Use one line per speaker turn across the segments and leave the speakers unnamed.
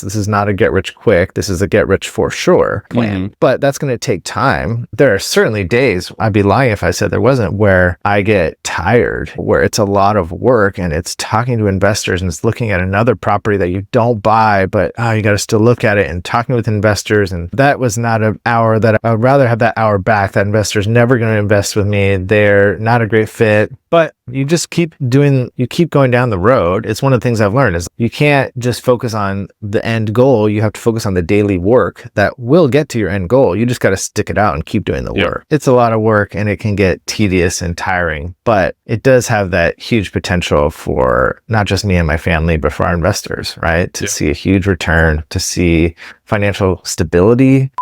This is not a get rich quick. This is a get rich for sure plan. But that's going to take time. There are certainly days, I'd be lying if I said there wasn't, where I get tired, where it's a lot of work and it's talking to investors and it's looking at another property that you don't buy, but you got to still look at it and talking with investors. And that was not an hour that I would rather have that hour back. That investor's never going to invest with me. They're not a great fit. But you just keep going down the road. It's one of the things I've learned is you can't just focus on the end goal. You have to focus on the daily work that will get to your end goal. You just got to stick it out and keep doing the work. It's a lot of work and it can get tedious and tiring, but it does have that huge potential for not just me and my family, but for our investors, right? To see a huge return, to see financial stability.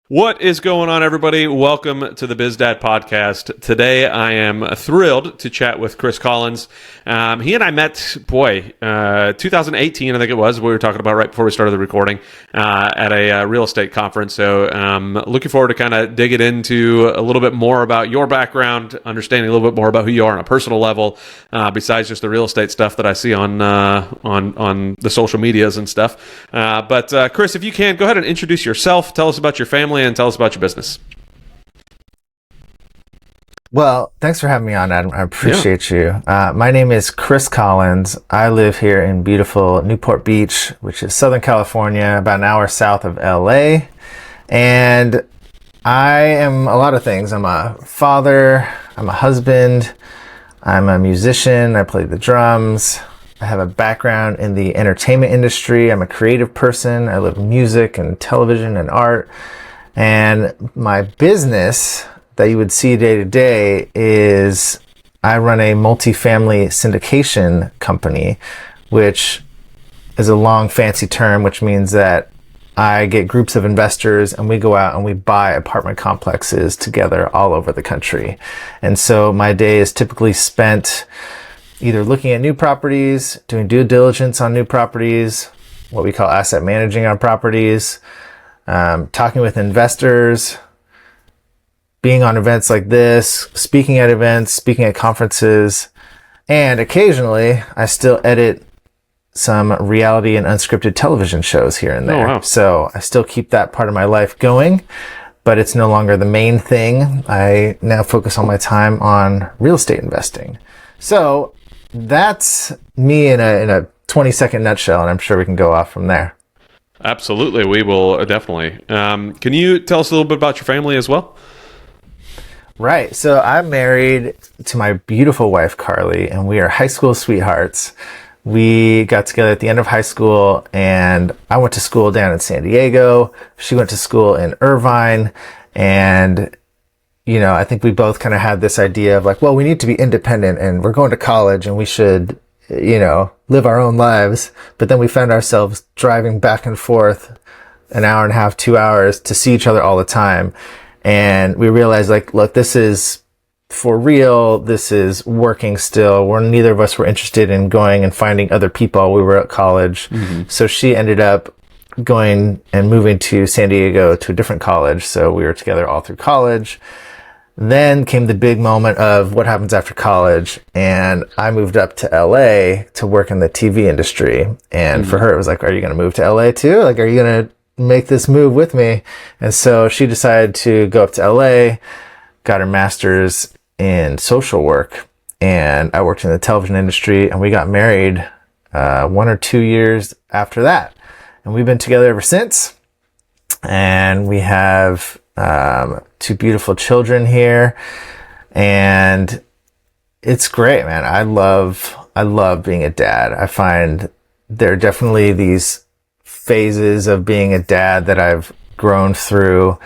What is going on, everybody? Welcome to the BizDad Podcast. Today, I am thrilled to chat with Chris Collins. He and I met, 2018, I think it was, we were talking about right before we started the recording, at a real estate conference. So looking forward to kind of digging into a little bit more about your background, understanding a little bit more about who you are on a personal level, besides just the real estate stuff that I see on the social medias and stuff. But Chris, if you can, go ahead and introduce yourself. Tell us about your family and tell us about your business.
Well, thanks for having me on, Adam. I appreciate you. My name is Chris Collins. I live here in beautiful Newport Beach, which is Southern California, about an hour south of LA. And I am a lot of things. I'm a father, I'm a husband, I'm a musician, I play the drums. I have a background in the entertainment industry. I'm a creative person. I love music and television and art. And my business that you would see day to day is I run a multifamily syndication company, which is a long fancy term, which means that I get groups of investors and we go out and we buy apartment complexes together all over the country. And so my day is typically spent either looking at new properties, doing due diligence on new properties, what we call asset managing on properties, talking with investors, being on events like this, speaking at events, speaking at conferences, and occasionally I still edit some reality and unscripted television shows here and there. Oh, wow. So I still keep that part of my life going, but it's no longer the main thing. I now focus all my time on real estate investing. So that's me in a 20-second nutshell, and I'm sure we can go off from there.
Absolutely, we will definitely. Can you tell us a little bit about your family as well?
Right. So I'm married to my beautiful wife, Carly, and we are high school sweethearts. We got together at the end of high school, and I went to school down in San Diego. She went to school in Irvine, and I think we both kind of had this idea of like, well, we need to be independent and we're going to college and we should, live our own lives. But then we found ourselves driving back and forth an hour and a half, 2 hours to see each other all the time. And we realized like, look, this is for real. This is working still. Neither of us were interested in going and finding other people. We were at college. Mm-hmm. So she ended up going and moving to San Diego to a different college. So we were together all through college. Then came the big moment of what happens after college. And I moved up to LA to work in the TV industry. And for her, it was like, are you going to move to LA too? Like, are you going to make this move with me? And so she decided to go up to LA, got her master's in social work. And I worked in the television industry, and we got married 1 or 2 years after that. And we've been together ever since. And we have 2 beautiful children here, and it's great, man. I love being a dad. I find there are definitely these phases of being a dad that I've grown through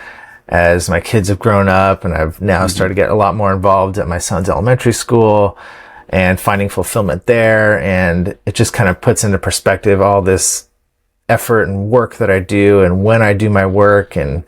as my kids have grown up, and I've now started to get a lot more involved at my son's elementary school and finding fulfillment there. And it just kind of puts into perspective all this effort and work that I do and when I do my work. And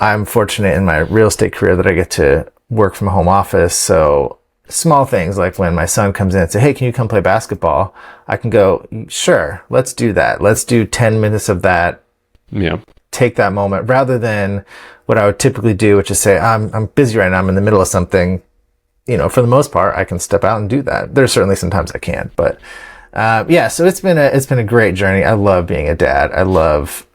I'm fortunate in my real estate career that I get to work from a home office. So small things like when my son comes in and say, hey, can you come play basketball? I can go, sure, let's do that. Let's do 10 minutes of that.
Yeah.
Take that moment rather than what I would typically do, which is say, I'm busy right now. I'm in the middle of something. For the most part, I can step out and do that. There's certainly sometimes I can't, but So it's been a great journey. I love being a dad. I love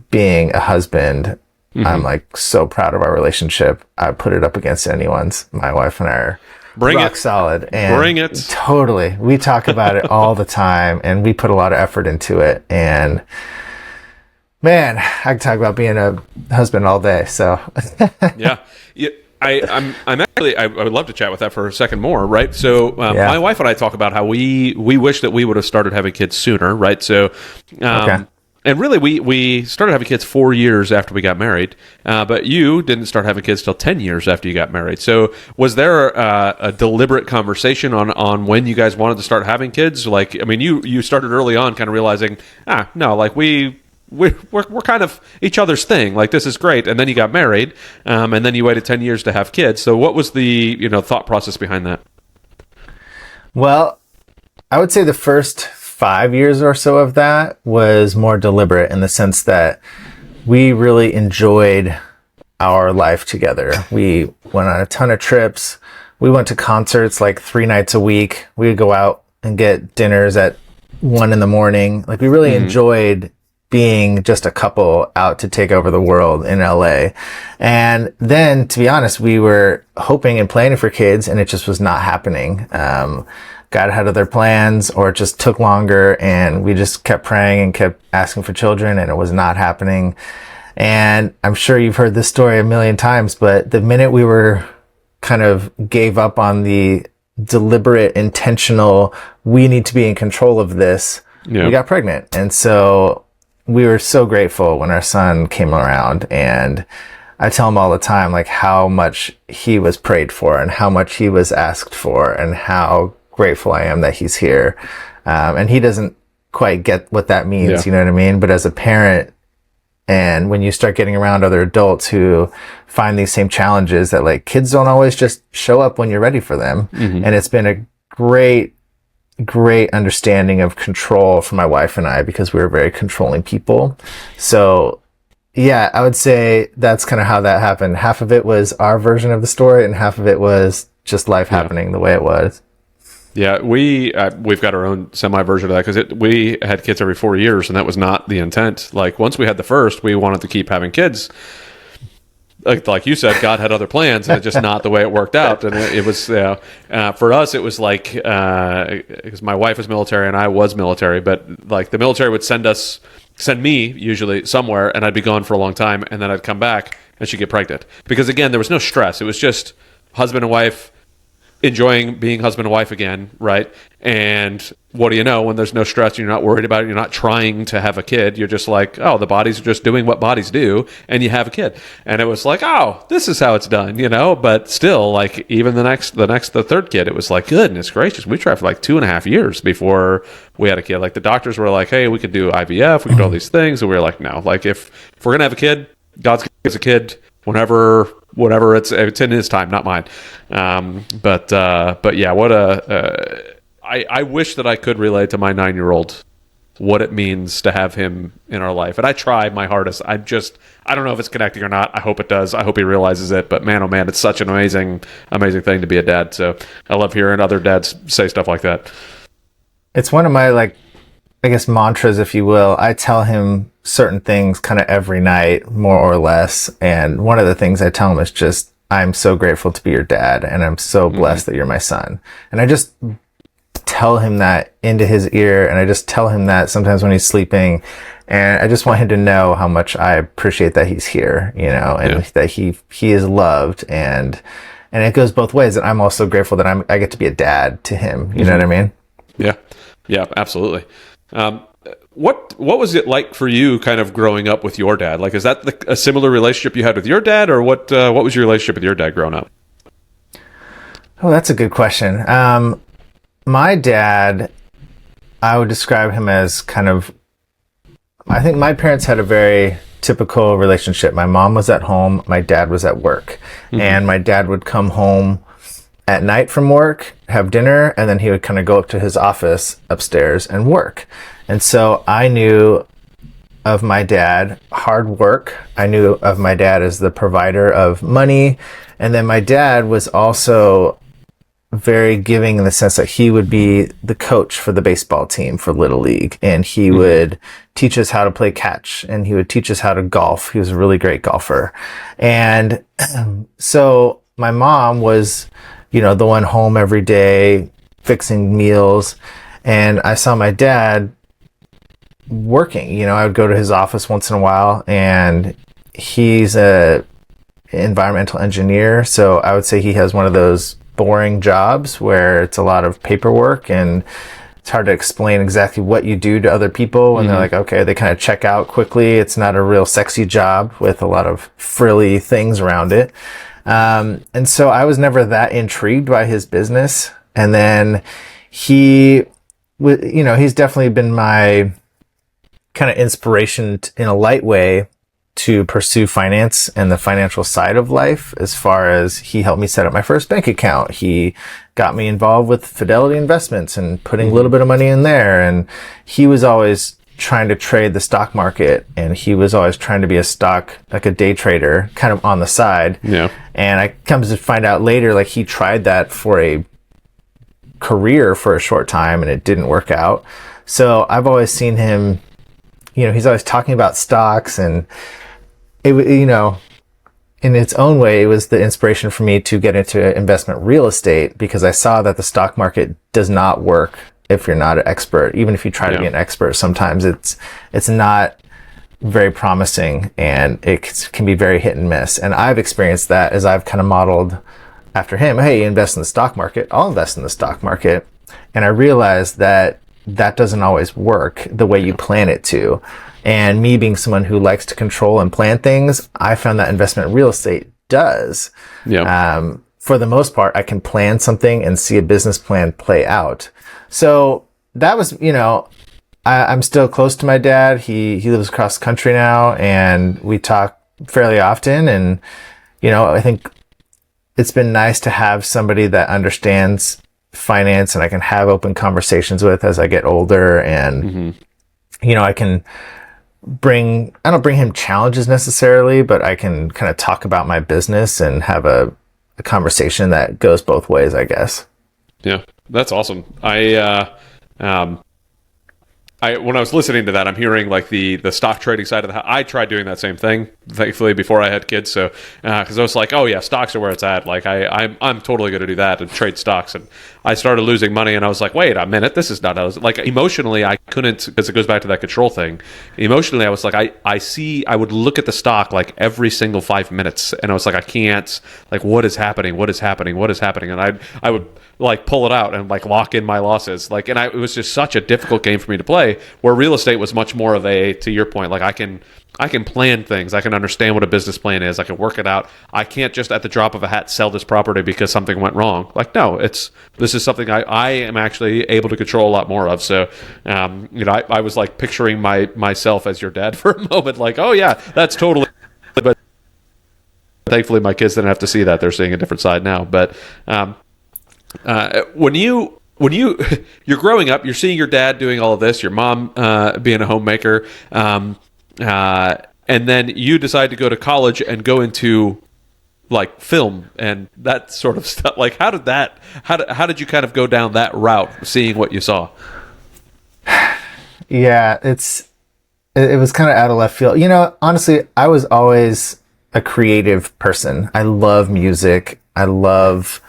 being a husband. I'm like so proud of our relationship. I put it up against anyone's. My wife and I are rock solid. And
Bring it.
Totally. We talk about it all the time, and we put a lot of effort into it. And man, I can talk about being a husband all day. So
yeah. I would love to chat with that for a second more, right? So my wife and I talk about how we wish that we would have started having kids sooner, right? So, and really we started having kids 4 years after we got married, but you didn't start having kids till 10 years after you got married. So was there a deliberate conversation on when you guys wanted to start having kids? Like, I mean, you started early on kind of realizing, no, like we're kind of each other's thing. Like, this is great. And then you got married, and then you waited 10 years to have kids. So what was the, thought process behind that?
Well, I would say the first 5 years or so of that was more deliberate in the sense that we really enjoyed our life together. We went on a ton of trips. We went to concerts like 3 nights a week. We would go out and get dinners at 1 a.m. Like, we really enjoyed being just a couple out to take over the world in LA. And then, to be honest, we were hoping and planning for kids, and it just was not happening. God had other plans, or it just took longer, and we just kept praying and kept asking for children, and it was not happening. And I'm sure you've heard this story a million times, but the minute we were kind of gave up on the deliberate, intentional, we need to be in control of this, we got pregnant. And so we were so grateful when our son came around, and I tell him all the time, like, how much he was prayed for and how much he was asked for and how grateful I am that he's here. And he doesn't quite get what that means, you know what I mean? But as a parent, and when you start getting around other adults who find these same challenges, that like kids don't always just show up when you're ready for them. And it's been a great understanding of control for my wife and I, because we were very controlling people. So yeah, I would say that's kind of how that happened. Half of it was our version of the story, and half of it was just life happening the way it was.
Yeah, we've got our own semi-version of that, because we had kids every 4 years, and that was not the intent. Like, once we had the first, we wanted to keep having kids. Like you said, God had other plans, and it's just not the way it worked out. And it was, for us, it was like, because my wife was military and I was military, but like the military would send me usually somewhere, and I'd be gone for a long time, and then I'd come back and she'd get pregnant. Because again, there was no stress. It was just husband and wife enjoying being husband and wife again, right? And what do you know, when there's no stress, you're not worried about it, you're not trying to have a kid, you're just like, oh, the bodies are just doing what bodies do, and you have a kid. And it was like, oh, this is how it's done, but still, like, even the third kid, it was like, goodness gracious, we tried for like 2.5 years before we had a kid. Like, the doctors were like, hey, we could do IVF, we could do all these things, and we were like, no, like, if we're gonna have a kid, God's gonna give us a kid whenever it's in his time, not mine. But yeah, I wish that I could relate to my 9-year-old what it means to have him in our life. And I try my hardest. I don't know if it's connecting or not. I hope it does. I hope he realizes it. But man, oh man, it's such an amazing thing to be a dad. So I love hearing other dads say stuff like that.
It's one of my, like, I guess, mantras, if you will. I tell him certain things kind of every night, more or less. And one of the things I tell him is just, I'm so grateful to be your dad, and I'm so blessed that you're my son. And I just tell him that into his ear, and I just tell him that sometimes when he's sleeping. And I just want him to know how much I appreciate that he's here, and that he is loved. And it goes both ways. And I'm also grateful that I get to be a dad to him. You know what I mean?
Yeah, absolutely. What was it like for you, kind of growing up with your dad? Like, is that a similar relationship you had with your dad, or what was your relationship with your dad growing up?
Oh, that's a good question. My dad, I would describe him as kind of, I think my parents had a very typical relationship. My mom was at home, my dad was at work, and my dad would come home at night from work, have dinner, and then he would kind of go up to his office upstairs and work. And so I knew of my dad hard work. I knew of my dad as the provider of money. And then my dad was also very giving in the sense that he would be the coach for the baseball team for Little League, and he would teach us how to play catch, and he would teach us how to golf. He was a really great golfer. And so my mom was, the one home every day fixing meals, and I saw my dad working. I would go to his office once in a while, and he's a environmental engineer, so I would say he has one of those boring jobs where it's a lot of paperwork and it's hard to explain exactly what you do to other people, and they're like, okay, they kind of check out quickly. It's not a real sexy job with a lot of frilly things around it. And so I was never that intrigued by his business. And then he's definitely been my kind of inspiration in a light way to pursue finance and the financial side of life, as far as he helped me set up my first bank account. He got me involved with Fidelity Investments and putting a little bit of money in there. And he was always trying to trade the stock market, and he was always trying to be like a day trader kind of on the side. Yeah. And I come to find out later, like, he tried that for a career for a short time and it didn't work out. So I've always seen him, he's always talking about stocks, and it, in its own way, it was the inspiration for me to get into investment real estate, because I saw that the stock market does not work if you're not an expert. Even if you try to be an expert, sometimes it's not very promising, and it can be very hit and miss. And I've experienced that as I've kind of modeled after him. Hey, invest in the stock market. I'll invest in the stock market. And I realized that doesn't always work the way you plan it to. And me being someone who likes to control and plan things, I found that investment real estate does. Yeah. For the most part, I can plan something and see a business plan play out. So that was, I'm still close to my dad. He lives across the country now, and we talk fairly often. And, I think it's been nice to have somebody that understands finance and I can have open conversations with as I get older. And, I don't bring him challenges necessarily, but I can kind of talk about my business and have a conversation that goes both ways, I guess.
Yeah, that's awesome. When I was listening to that, I'm hearing like the stock trading side of the house. I tried doing that same thing, thankfully, before I had kids. So, because I was like, oh yeah, stocks are where it's at. Like I'm totally going to do that and trade stocks. And I started losing money, and I was like, wait a minute, this is not. I was like, emotionally, I couldn't, because it goes back to that control thing. Emotionally, I was like, I would look at the stock like every single 5 minutes, and I was like, I can't. Like, what is happening? What is happening? What is happening? And I would like pull it out and like lock in my losses. Like, and it was just such a difficult game for me to play. Where real estate was much more of to your point, like I can plan things. I can understand what a business plan is. I can work it out. I can't just at the drop of a hat sell this property because something went wrong. Like, no, this is something I am actually able to control a lot more of. So, I was like picturing myself as your dad for a moment. Like, oh yeah, that's totally. But thankfully, my kids didn't have to see that. They're seeing a different side now. But when you're growing up, you're seeing your dad doing all of this, your mom being a homemaker, and then you decide to go to college and go into like film and that sort of stuff. Like, how did you kind of go down that route, seeing what you saw?
Yeah, it was kind of out of left field. Honestly, I was always a creative person. I love music. I love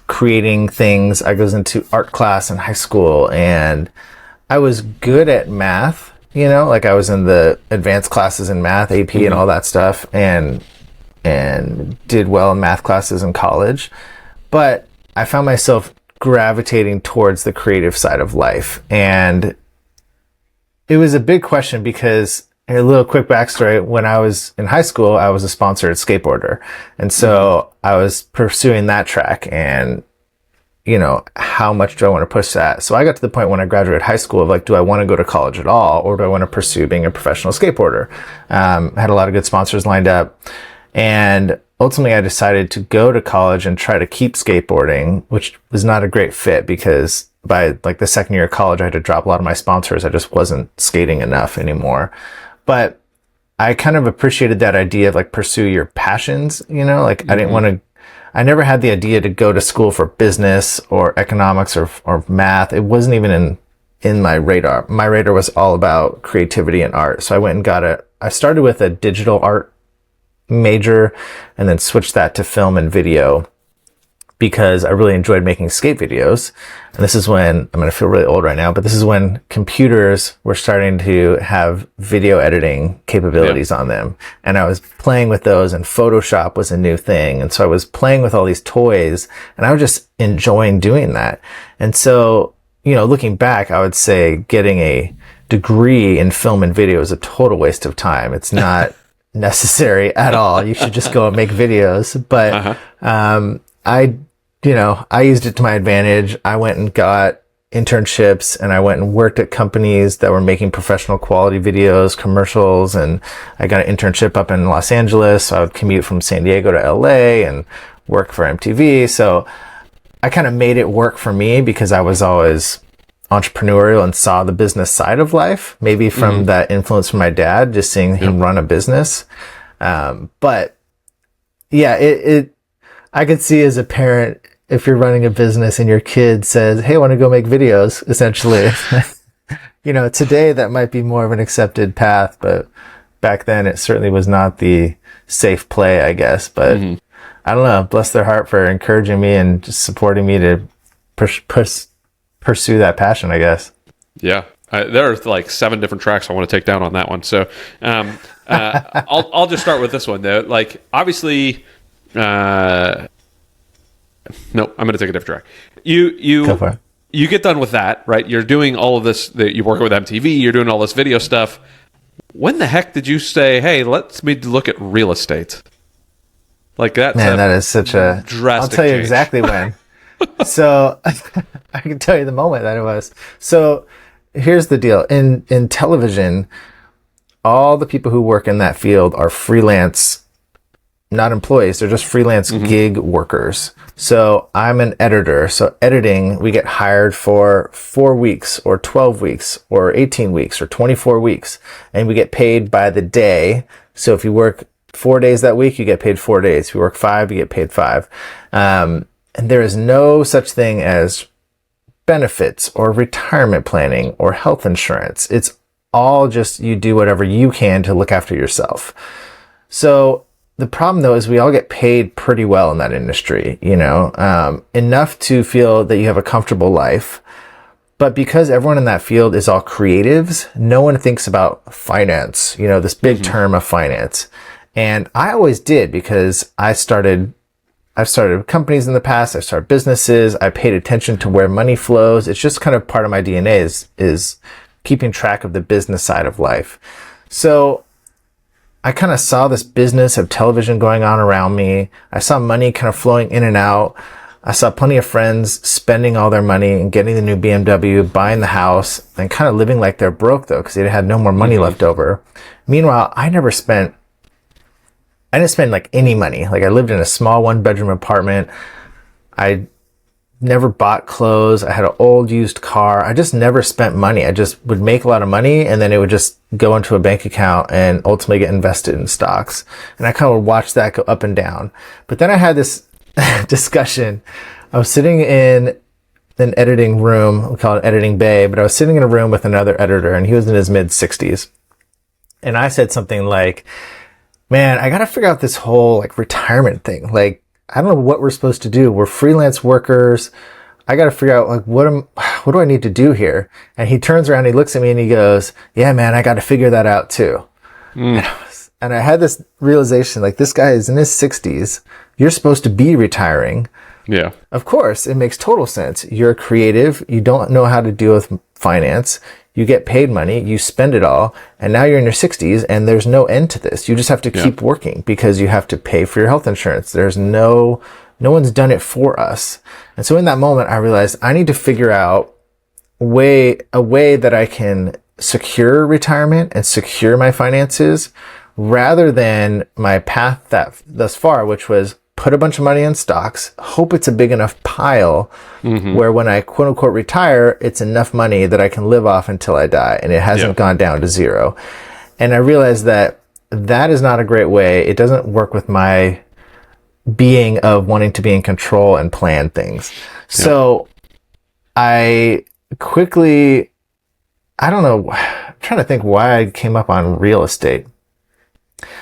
creating things. I was into art class in high school, and I was good at math, like I was in the advanced classes in math, AP and all that stuff, and did well in math classes in college. But I found myself gravitating towards the creative side of life. And it was a big question because, a little quick backstory, when I was in high school, I was a sponsored skateboarder. And so I was pursuing that track, and, how much do I want to push that? So I got to the point when I graduated high school of like, do I want to go to college at all? Or do I want to pursue being a professional skateboarder? I had a lot of good sponsors lined up. And ultimately I decided to go to college and try to keep skateboarding, which was not a great fit because by like the second year of college, I had to drop a lot of my sponsors. I just wasn't skating enough anymore. But I kind of appreciated that idea of like pursue your passions, like I didn't want to, I never had the idea to go to school for business or economics or math. It wasn't even in my radar. My radar was all about creativity and art. So I went and I started with a digital art major and then switched that to film and video because I really enjoyed making skate videos. And this is when, I'm going to feel really old right now, but this is when computers were starting to have video editing capabilities on them. And I was playing with those, and Photoshop was a new thing. And so I was playing with all these toys, and I was just enjoying doing that. And so, looking back, I would say getting a degree in film and video is a total waste of time. It's not necessary at all. You should just go and make videos. But, I used it to my advantage. I went and got internships, and I went and worked at companies that were making professional quality videos, commercials, and I got an internship up in Los Angeles. So I would commute from San Diego to LA and work for MTV. So I kind of made it work for me because I was always entrepreneurial and saw the business side of life, maybe from that influence from my dad, just seeing him run a business. But yeah, I could see as a parent, if you're running a business and your kid says, hey, I want to go make videos, essentially, today that might be more of an accepted path, but back then it certainly was not the safe play, I guess. But I don't know, bless their heart for encouraging me and just supporting me to pursue that passion, I guess.
Yeah. There are like 7 different tracks I want to take down on that one. So I'll just start with this one, though. Like, obviously, no, I'm going to take a different track. You get done with that, right? You're doing all of this. You're working with MTV. You're doing all this video stuff. When the heck did you say, "Hey, let's look at real estate"? Like that.
Man, that is such a drastic. I'll tell you exactly when. So I can tell you the moment that it was. So here's the deal: in television, all the people who work in that field are freelance, not employees. They're just freelance gig workers. So I'm an editor. So editing, we get hired for 4 weeks or 12 weeks or 18 weeks or 24 weeks. And we get paid by the day. So if you work 4 days that week, you get paid 4 days. If you work 5, you get paid 5. And there is no such thing as benefits or retirement planning or health insurance. It's all just you do whatever you can to look after yourself. So the problem, though, is we all get paid pretty well in that industry, enough to feel that you have a comfortable life. But because everyone in that field is all creatives, no one thinks about finance, this big term of finance. And I always did, because I've started companies in the past. I've started businesses. I paid attention to where money flows. It's just kind of part of my DNA is keeping track of the business side of life. So I kind of saw this business of television going on around me. I saw money kind of flowing in and out. I saw plenty of friends spending all their money and getting the new BMW, buying the house, and kind of living like they're broke, though, because they had no more money left over. Meanwhile, I didn't spend like any money. Like, I lived in a small 1-bedroom apartment. I never bought clothes. I had an old used car. I just never spent money. I just would make a lot of money, and then it would just go into a bank account and ultimately get invested in stocks. And I kind of watched that go up and down. But then I had this discussion. I was sitting in an editing room. We call it editing bay, but I was sitting in a room with another editor, and he was in his mid 60s. And I said something like, man, I got to figure out this whole retirement thing. I don't know what we're supposed to do. We're freelance workers. I got to figure out what do I need to do here? And he turns around, he looks at me and he goes, yeah, man, I got to figure that out too. And I had this realization, this guy is in his 60s. You're supposed to be retiring.
Yeah.
Of course, it makes total sense. You're creative. You don't know how to deal with finance. You get paid money. You spend it all. And now you're in your 60s and there's no end to this. You just have to keep working because you have to pay for your health insurance. There's no one's done it for us. And so in that moment, I realized I need to figure out a way that I can secure retirement and secure my finances rather than my path thus far, which was put a bunch of money in stocks, hope it's a big enough pile where when I quote unquote retire, it's enough money that I can live off until I die and it hasn't gone down to zero. And I realized that is not a great way. It doesn't work with my being of wanting to be in control and plan things. So I quickly, I don't know, I'm trying to think why I came up on real estate.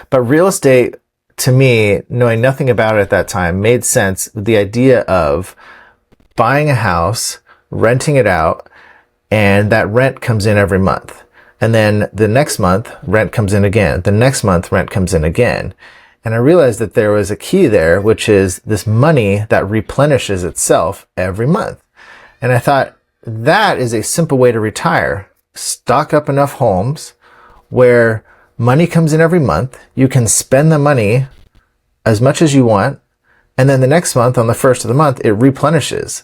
But real estate, to me, knowing nothing about it at that time, made sense. The idea of buying a house, renting it out, and that rent comes in every month. And then the next month, rent comes in again. The next month, rent comes in again. And I realized that there was a key there, which is this money that replenishes itself every month. And I thought, that is a simple way to retire. Stock up enough homes where money comes in every month. You can spend the money as much as you want. And then the next month, on the first of the month, it replenishes.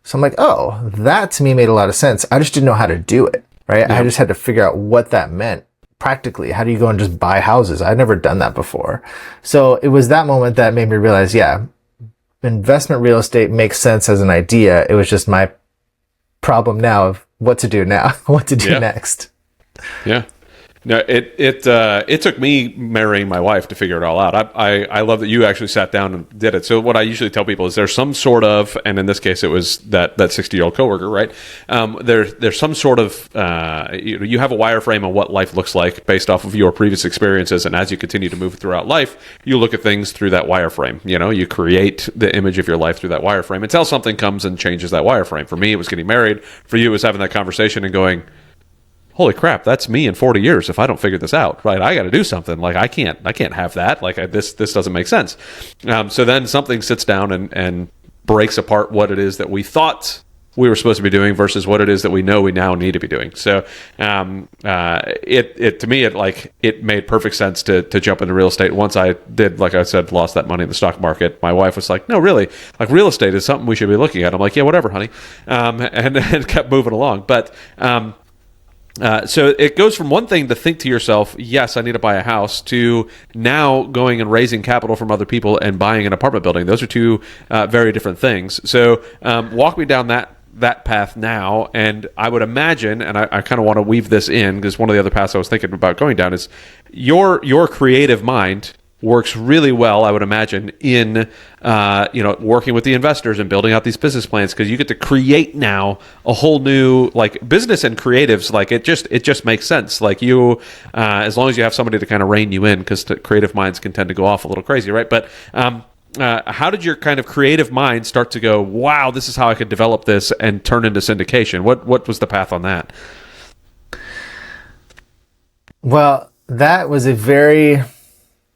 So I'm like, oh, that to me made a lot of sense. I just didn't know how to do it, right? I just had to figure out what that meant practically. How do you go and just buy houses? I'd never done that before. So it was that moment that made me realize, investment real estate makes sense as an idea. It was just my problem now of what to do now, what to do next.
Yeah. No, it took me marrying my wife to figure it all out. I love that you actually sat down and did it. So what I usually tell people is there's some sort of, and in this case it was that 60-year-old coworker, right? There's some sort of, you have a wireframe on what life looks like based off of your previous experiences, and as you continue to move throughout life, you look at things through that wireframe. You create the image of your life through that wireframe until something comes and changes that wireframe. For me, it was getting married. For you, it was having that conversation and going, holy crap, that's me in 40 years if I don't figure this out, right? I got to do something. Like, I can't have that. Like, this doesn't make sense. So then something sits down and breaks apart what it is that we thought we were supposed to be doing versus what it is that we know we now need to be doing. So it to me, it made perfect sense to jump into real estate. Once I did, like I said, lost that money in the stock market, my wife was like, no, really, like, real estate is something we should be looking at. I'm like, yeah, whatever, honey. And kept moving along. But so it goes from one thing to think to yourself, yes, I need to buy a house, to now going and raising capital from other people and buying an apartment building. Those are two very different things. So walk me down that path now. And I would imagine, and I kind of want to weave this in, because one of the other paths I was thinking about going down is your creative mind works really well, I would imagine, in working with the investors and building out these business plans, because you get to create now a whole new, like, business and creatives. Like, it just makes sense. Like, you, as long as you have somebody to kind of rein you in, because creative minds can tend to go off a little crazy, right? But how did your kind of creative mind start to go, wow, this is how I could develop this and turn into syndication? What was the path on that?
Well, that was a very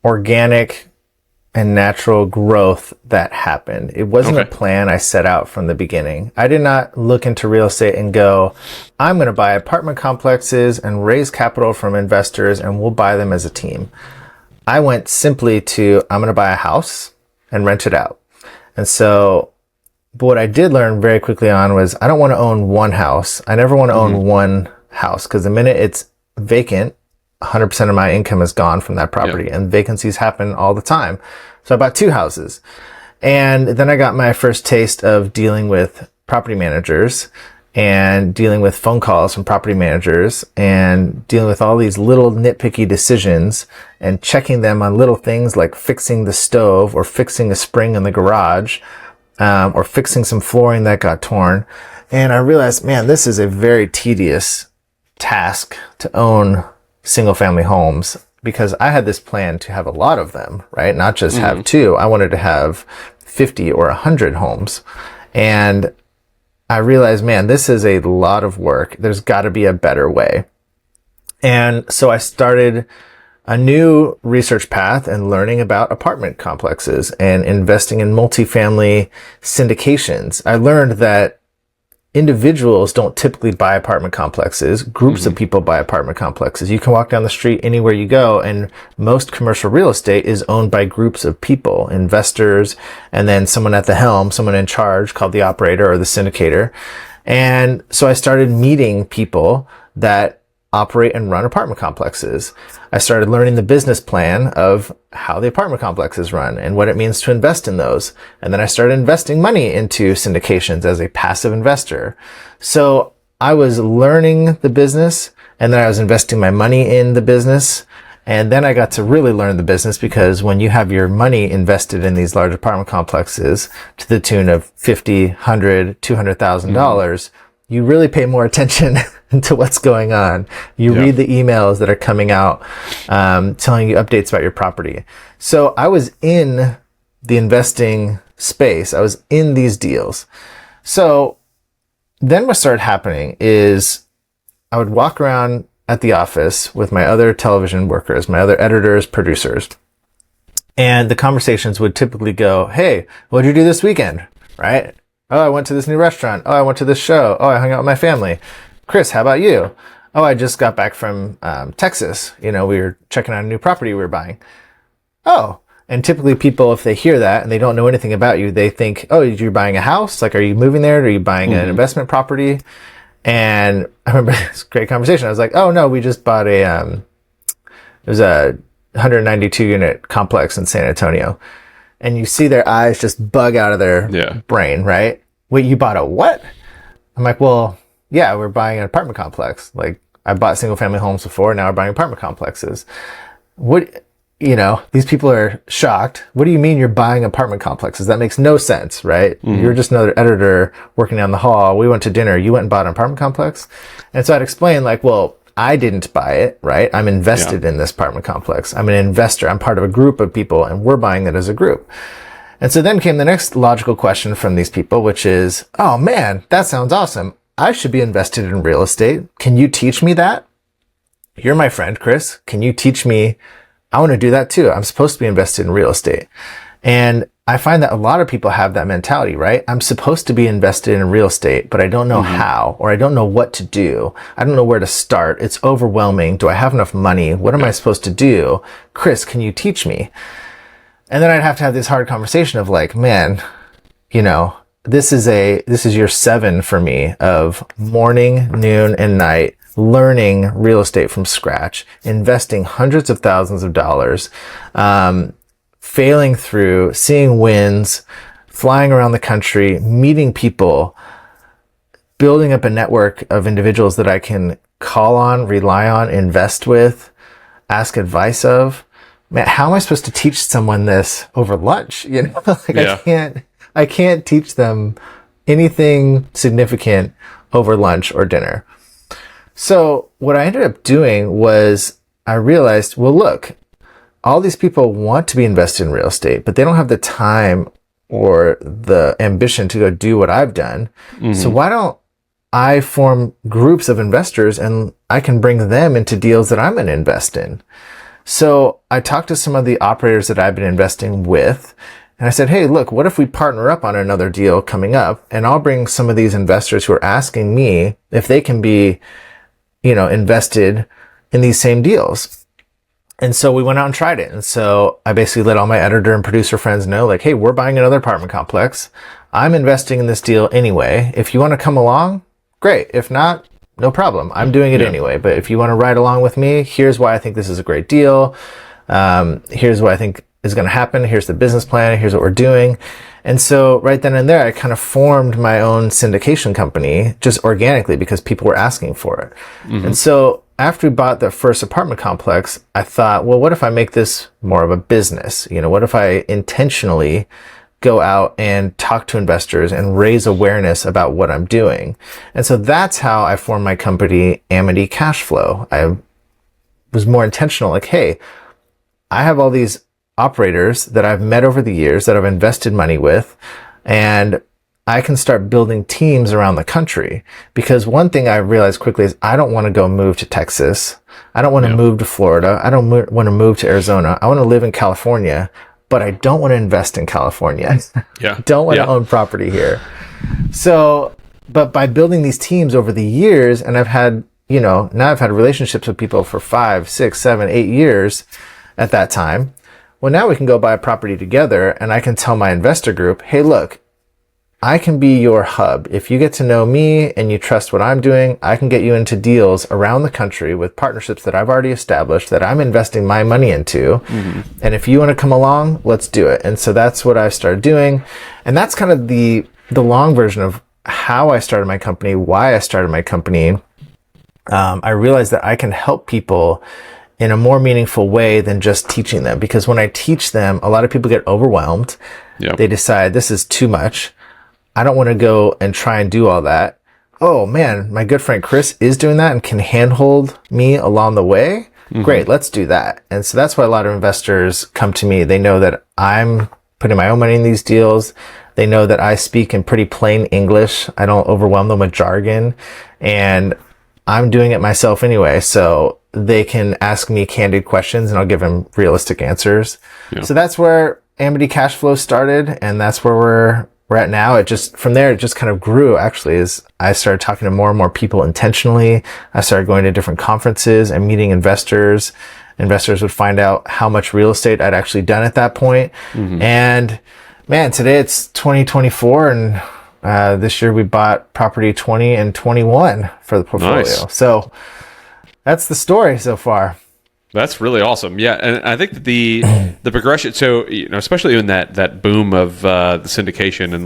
organic and natural growth that happened. It wasn't a plan I set out from the beginning. I did not look into real estate and go, I'm going to buy apartment complexes and raise capital from investors and we'll buy them as a team. I went simply to, I'm going to buy a house and rent it out. And so, but what I did learn very quickly on was I don't want to own one house. I never want to own one house, because the minute it's vacant, 100% of my income is gone from that property, and vacancies happen all the time. So I bought two houses, and then I got my first taste of dealing with property managers and dealing with phone calls from property managers and dealing with all these little nitpicky decisions and checking them on little things like fixing the stove or fixing a spring in the garage, or fixing some flooring that got torn. And I realized, man, this is a very tedious task to own single family homes, because I had this plan to have a lot of them, right? Not just have two. I wanted to have 50 or 100 homes. And I realized, man, this is a lot of work. There's got to be a better way. And so I started a new research path and learning about apartment complexes and investing in multifamily syndications. I learned that individuals don't typically buy apartment complexes. Groups of people buy apartment complexes. You can walk down the street anywhere you go, and most commercial real estate is owned by groups of people, investors, and then someone at the helm, someone in charge called the operator or the syndicator. And so I started meeting people that operate and run apartment complexes. I started learning the business plan of how the apartment complexes run and what it means to invest in those. And then I started investing money into syndications as a passive investor. So I was learning the business, and then I was investing my money in the business. And then I got to really learn the business, because when you have your money invested in these large apartment complexes to the tune of $50, $100, $200,000, you really pay more attention to what's going on. You read the emails that are coming out, telling you updates about your property. So I was in the investing space. I was in these deals. So then what started happening is I would walk around at the office with my other television workers, my other editors, producers, and the conversations would typically go, hey, what did you do this weekend? Right? Oh, I went to this new restaurant. Oh, I went to this show. Oh, I hung out with my family. Chris, how about you? Oh, I just got back from Texas. We were checking out a new property we were buying. Oh, and typically people, if they hear that and they don't know anything about you, they think, oh, you're buying a house? Like, are you moving there? Are you buying an investment property? And I remember this great conversation. I was like, oh no, we just bought it was a 192 unit complex in San Antonio. And you see their eyes just bug out of their brain, right? Wait, you bought a what? I'm like, well, yeah, we're buying an apartment complex. Like, I bought single family homes before, now we're buying apartment complexes. What, these people are shocked. What do you mean you're buying apartment complexes? That makes no sense, right? You're just another editor working down the hall. We went to dinner. You went and bought an apartment complex? And so I'd explain, like, well, I didn't buy it, right? I'm invested in this apartment complex. I'm an investor. I'm part of a group of people, and we're buying it as a group. And so then came the next logical question from these people, which is, oh man, that sounds awesome. I should be invested in real estate. Can you teach me that? You're my friend, Chris. Can you teach me? I want to do that too. I'm supposed to be invested in real estate. And I find that a lot of people have that mentality, right? I'm supposed to be invested in real estate, but I don't know how, or I don't know what to do. I don't know where to start. It's overwhelming. Do I have enough money? What am I supposed to do? Chris, can you teach me? And then I'd have to have this hard conversation of like, man, this is year 7 for me of morning, noon, and night learning real estate from scratch, investing hundreds of thousands of dollars, failing through, seeing wins, flying around the country, meeting people, building up a network of individuals that I can call on, rely on, invest with, ask advice of. Man, how am I supposed to teach someone this over lunch? I can't teach them anything significant over lunch or dinner. So what I ended up doing was I realized, well, look, all these people want to be invested in real estate, but they don't have the time or the ambition to go do what I've done. So why don't I form groups of investors and I can bring them into deals that I'm going to invest in? So I talked to some of the operators that I've been investing with, and I said, hey, look, what if we partner up on another deal coming up, and I'll bring some of these investors who are asking me if they can be, invested in these same deals. And so we went out and tried it. And so I basically let all my editor and producer friends know, like, hey, we're buying another apartment complex. I'm investing in this deal anyway. If you want to come along, great. If not, no problem. I'm doing it anyway. But if you want to ride along with me, here's why I think this is a great deal. Here's what I think is going to happen. Here's the business plan. Here's what we're doing. And so right then and there, I kind of formed my own syndication company just organically because people were asking for it. And so after we bought the first apartment complex, I thought, well, what if I make this more of a business? What if I intentionally go out and talk to investors and raise awareness about what I'm doing? And so that's how I formed my company, Amity Cash Flow. I was more intentional, like, hey, I have all these operators that I've met over the years that I've invested money with, and I can start building teams around the country. Because one thing I realized quickly is I don't want to go move to Texas. I don't want to move to Florida. I don't want to move to Arizona. I want to live in California, but I don't want to invest in California. I don't want to own property here. So, but by building these teams over the years, and I've had, now I've had relationships with people for 5, 6, 7, 8 years at that time. Well, now we can go buy a property together, and I can tell my investor group, hey, look, I can be your hub. If you get to know me and you trust what I'm doing, I can get you into deals around the country with partnerships that I've already established that I'm investing my money into. And if you want to come along, let's do it. And so that's what I've started doing. And that's kind of the long version of how I started my company, why I started my company. I realized that I can help people in a more meaningful way than just teaching them. Because when I teach them, a lot of people get overwhelmed.
Yeah.
They decide this is too much. I don't want to go and try and do all that. Oh man, my good friend Chris is doing that and can handhold me along the way. Great, let's do that. And so that's why a lot of investors come to me. They know that I'm putting my own money in these deals. They know that I speak in pretty plain English. I don't overwhelm them with jargon, and I'm doing it myself anyway. So they can ask me candid questions and I'll give them realistic answers. Yeah. So that's where Amity Cash Flow started, and that's where we're at now. From there, it just kind of grew, actually, as I started talking to more and more people intentionally. I started going to different conferences and meeting investors. Investors would find out how much real estate I'd actually done at that point. And man, today it's 2024, and this year we bought property 20 and 21 for the portfolio. Nice. So that's the story so far.
That's really awesome. Yeah, and I think that the progression. So especially in that boom of the syndication in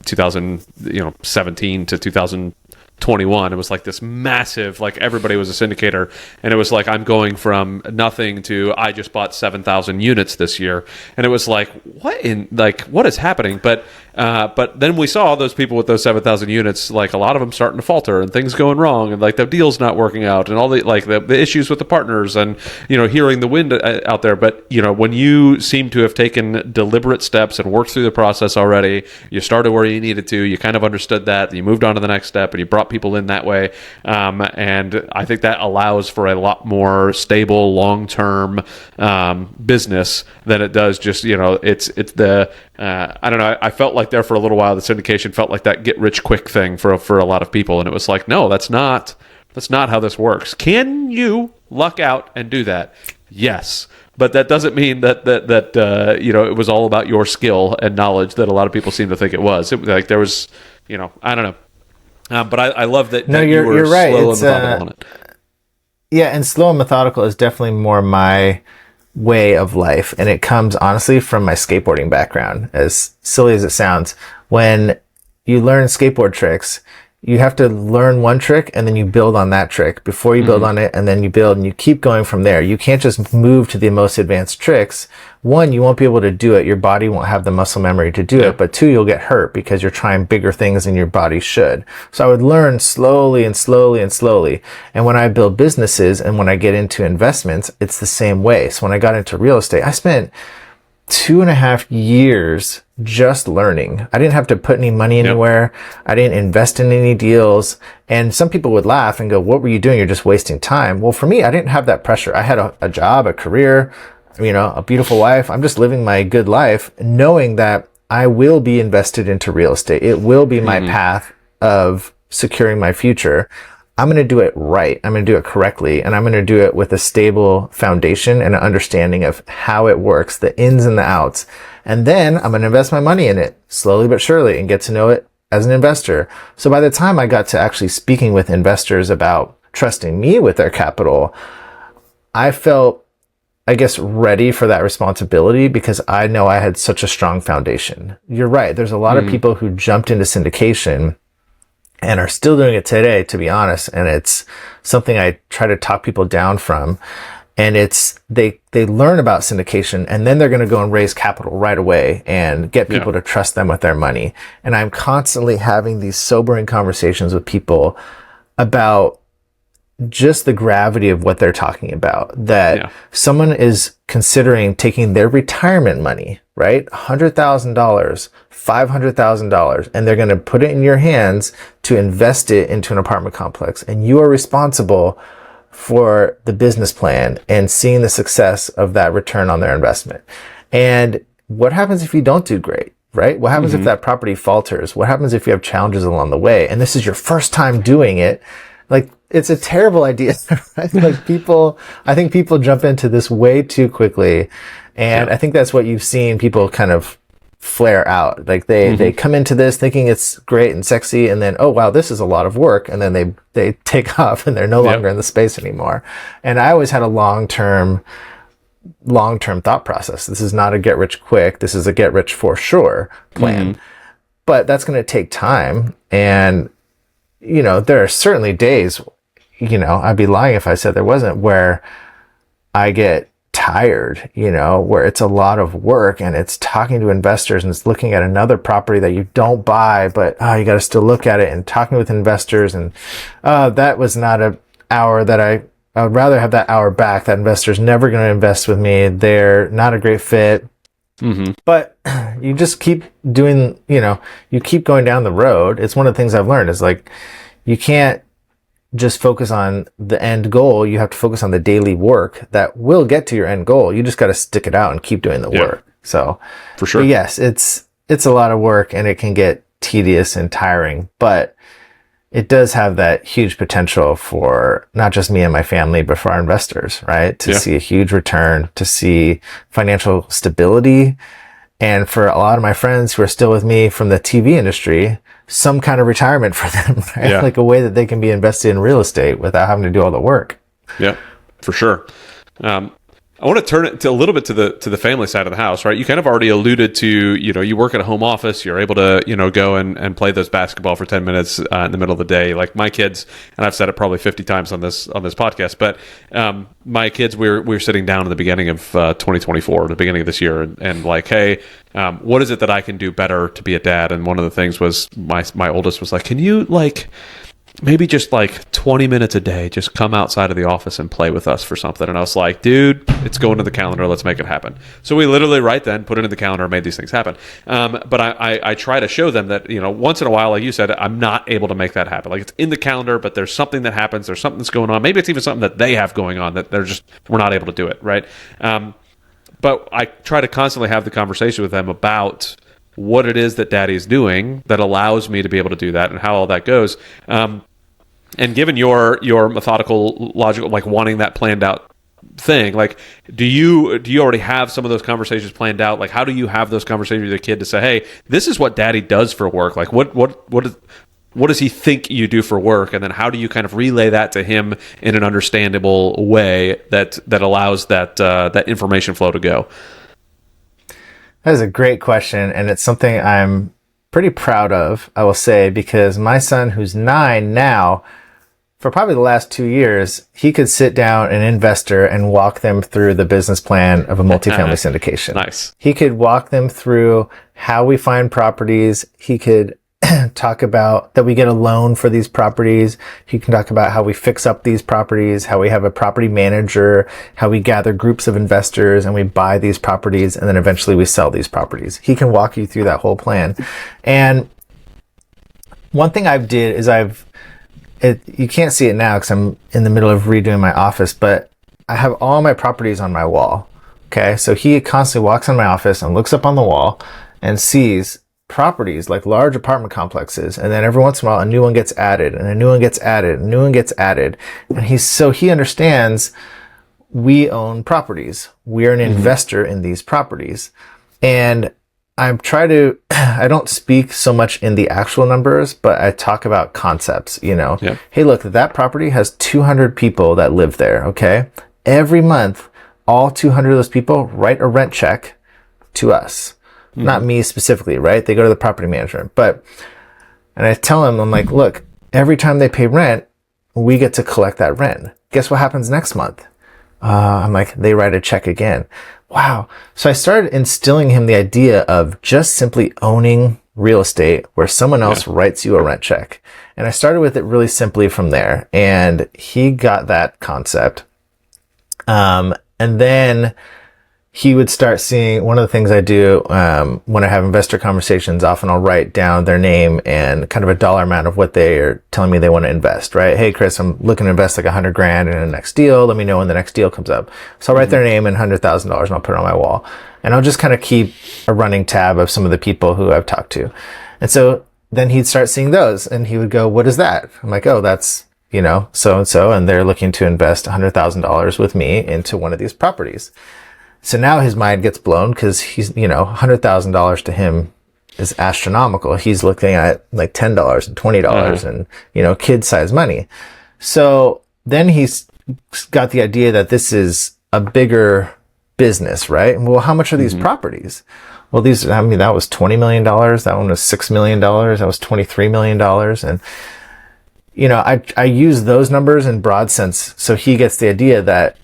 2017 to 2021, it was like this massive. Everybody was a syndicator, and it was like I'm going from nothing to I just bought 7,000 units this year, and it was like what is happening? But then we saw those people with those 7,000 units, a lot of them starting to falter and things going wrong, and the deal's not working out, and all the issues with the partners, and hearing the wind out there. But when you seem to have taken deliberate steps and worked through the process already, you started where you needed to, you kind of understood that, you moved on to the next step, and you brought people in that way, and I think that allows for a lot more stable, long-term business than it does just it's the I don't know. I felt like there for a little while, the syndication felt like that get-rich-quick thing for a lot of people, and it was like, no, that's not how this works. Can you luck out and do that? Yes, but that doesn't mean that it was all about your skill and knowledge that a lot of people seem to think it was. There was, I don't know. But I love that.
No,
you were
you're right.
Slow and methodical on it.
Yeah, and slow and methodical is definitely more my way of life, and it comes honestly from my skateboarding background. As silly as it sounds, when you learn skateboard tricks, you have to learn one trick and then you build on that trick before you build on it, and then you build and you keep going from there. You can't just move to the most advanced tricks. One, you won't be able to do it. Your body won't have the muscle memory to do it. But two, you'll get hurt because you're trying bigger things than your body should. So I would learn slowly and slowly and slowly. And when I build businesses and when I get into investments, it's the same way. So when I got into real estate, I spent 2.5 years just learning. I didn't have to put any money anywhere. I didn't invest in any deals. And some people would laugh and go, what were you doing? You're just wasting time. Well, for me, I didn't have that pressure. I had a job, a career, a beautiful wife. I'm just living my good life, knowing that I will be invested into real estate. It will be my path of securing my future. I'm going to do it right. I'm going to do it correctly. And I'm going to do it with a stable foundation and an understanding of how it works, the ins and the outs. And then I'm going to invest my money in it slowly but surely and get to know it as an investor. So by the time I got to actually speaking with investors about trusting me with their capital, I felt, I guess, ready for that responsibility because I know I had such a strong foundation. You're right. There's a lot of people who jumped into syndication and are still doing it today, to be honest. And it's something I try to talk people down from. And it's, they learn about syndication and then they're going to go and raise capital right away and get people to trust them with their money. And I'm constantly having these sobering conversations with people about just the gravity of what they're talking about, that someone is considering taking their retirement money, right? $100,000, $500,000, and they're going to put it in your hands to invest it into an apartment complex. And you are responsible for the business plan and seeing the success of that return on their investment. And what happens if you don't do great, right? What happens if that property falters? What happens if you have challenges along the way? And this is your first time doing it. It's a terrible idea, right? I think people jump into this way too quickly. And I think that's what you've seen people kind of flare out. They come into this thinking it's great and sexy, and then, oh wow, this is a lot of work. And then they take off and they're no longer in the space anymore. And I always had a long-term thought process. This is not a get rich quick. This is a get rich for sure plan. But that's going to take time. And, there are certainly days, I'd be lying if I said there wasn't, where I get tired, where it's a lot of work and it's talking to investors and it's looking at another property that you don't buy, but you got to still look at it and talking with investors. And that was not an hour that I would rather have that hour back. That investor's never going to invest with me. They're not a great fit. Mm-hmm. But you just keep doing, you keep going down the road. It's one of the things I've learned is like, you can't just focus on the end goal. You have to focus on the daily work that will get to your end goal. You just got to stick it out and keep doing the work. So
for sure.
Yes, it's a lot of work and it can get tedious and tiring, but it does have that huge potential for not just me and my family, but for our investors, right? To see a huge return, to see financial stability. And for a lot of my friends who are still with me from the TV industry, some kind of retirement for them, right? Yeah. Like a way that they can be invested in real estate without having to do all the work.
Yeah, for sure. I want to turn it to a little bit to the family side of the house, right? You kind of already alluded to, you work at a home office, you're able to, go and play those basketball for 10 minutes in the middle of the day. Like my kids, and I've said it probably 50 times on this podcast, but my kids, we were sitting down at the beginning of 2024, the beginning of this year, and like, hey, what is it that I can do better to be a dad? And one of the things was my oldest was like, can you maybe just 20 minutes a day, just come outside of the office and play with us for something. And I was like, dude, it's going to the calendar. Let's make it happen. So we literally right then put it in the calendar and made these things happen. But I try to show them that, once in a while, like you said, I'm not able to make that happen. Like it's in the calendar, but there's something that happens. There's something that's going on. Maybe it's even something that they have going on that we're not able to do it. Right. But I try to constantly have the conversation with them about what it is that daddy's doing that allows me to be able to do that and how all that goes. And given your methodical, logical, wanting that planned out thing, do you already have some of those conversations planned out? Like, how do you have those conversations with your kid to say, hey, this is what daddy does for work? Like, what does he think you do for work? And then how do you kind of relay that to him in an understandable way that allows that information flow to go?
That is a great question, and it's something I'm pretty proud of, I will say, because my son, who's 9 now, for probably the last 2 years, he could sit down an investor and walk them through the business plan of a multifamily syndication.
Nice.
He could walk them through how we find properties. He could talk about that we get a loan for these properties. He can talk about how we fix up these properties, how we have a property manager, how we gather groups of investors and we buy these properties and then eventually we sell these properties. He can walk you through that whole plan. And one thing I've did is you can't see it now because I'm in the middle of redoing my office, but I have all my properties on my wall. Okay. So he constantly walks in my office and looks up on the wall and sees properties like large apartment complexes, and then every once in a while a new one gets added and a new one gets added and a new one gets added, and he understands we own properties, we're an investor in these properties. And I don't speak so much in the actual numbers, but I talk about concepts. Hey, look, that property has 200 people that live there. Okay, every month all 200 of those people write a rent check to us. Not me specifically, right? They go to the property management. And I tell them, I'm like, look, every time they pay rent, we get to collect that rent. Guess what happens next month? I'm like, they write a check again. Wow. So I started instilling him the idea of just simply owning real estate where someone else writes you a rent check. And I started with it really simply from there. And he got that concept. And then he would start seeing, one of the things I do when I have investor conversations, often I'll write down their name and kind of a dollar amount of what they are telling me they want to invest, right? Hey, Chris, I'm looking to invest like $100,000 in the next deal. Let me know when the next deal comes up. So I'll write their name and $100,000 and I'll put it on my wall. And I'll just kind of keep a running tab of some of the people who I've talked to. And so then he'd start seeing those and he would go, what is that? I'm like, oh, that's, so-and-so, and they're looking to invest $100,000 with me into one of these properties. So now his mind gets blown because he's, $100,000 to him is astronomical. He's looking at like $10 and $20 and, kid size money. So then he's got the idea that this is a bigger business, right? Well, how much are these properties? Well, that was $20 million. That one was $6 million. That was $23 million. And, I use those numbers in broad sense. So he gets the idea that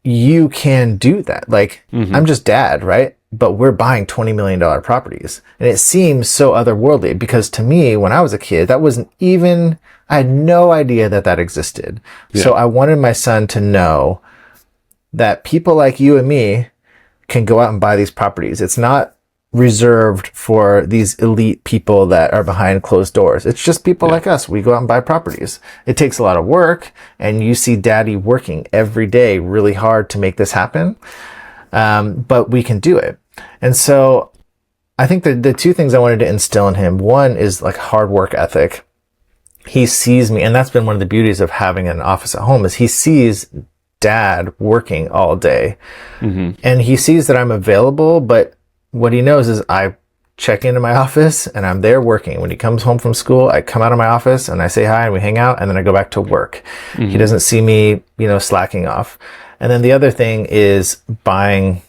you can do that. Like, I'm just dad, right? But we're buying $20 million properties. And it seems so otherworldly because to me, when I was a kid, that wasn't even, I had no idea that that existed. Yeah. So I wanted my son to know that people like you and me can go out and buy these properties. It's not reserved for these elite people that are behind closed doors. It's just people like us. We go out and buy properties. It takes a lot of work, and you see daddy working every day really hard to make this happen. But we can do it. And so I think that the two things I wanted to instill in him, one is like hard work ethic. He sees me, and that's been one of the beauties of having an office at home, is he sees dad working all day. And he sees that I'm available, but what he knows is I check into my office and I'm there working. When he comes home from school, I come out of my office and I say hi and we hang out, and then I go back to work. He doesn't see me, slacking off. And then the other thing is buying,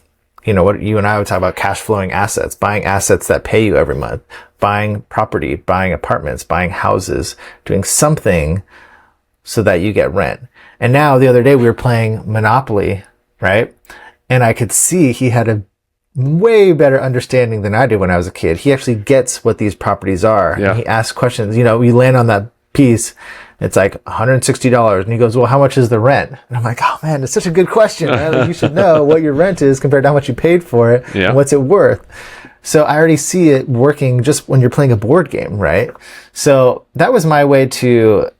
what you and I would talk about, cash flowing assets, buying assets that pay you every month, buying property, buying apartments, buying houses, doing something so that you get rent. And now the other day we were playing Monopoly, right? And I could see he had a way better understanding than I did when I was a kid. He actually gets what these properties are. Yeah. And he asks questions. You land on that piece, it's like $160. And he goes, well, how much is the rent? And I'm like, oh man, it's such a good question. Right? You should know what your rent is compared to how much you paid for it. And what's it worth? So I already see it working just when you're playing a board game, right? So that was my way to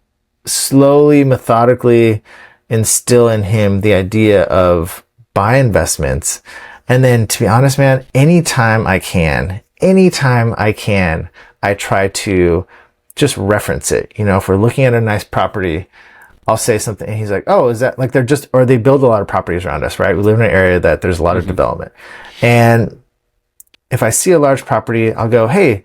slowly, methodically instill in him the idea of buy investments. And then, to be honest, man, anytime I can, I try to just reference it. If we're looking at a nice property, I'll say something and he's like, oh, is that like or they build a lot of properties around us, right? We live in an area that there's a lot of development. And if I see a large property, I'll go, hey,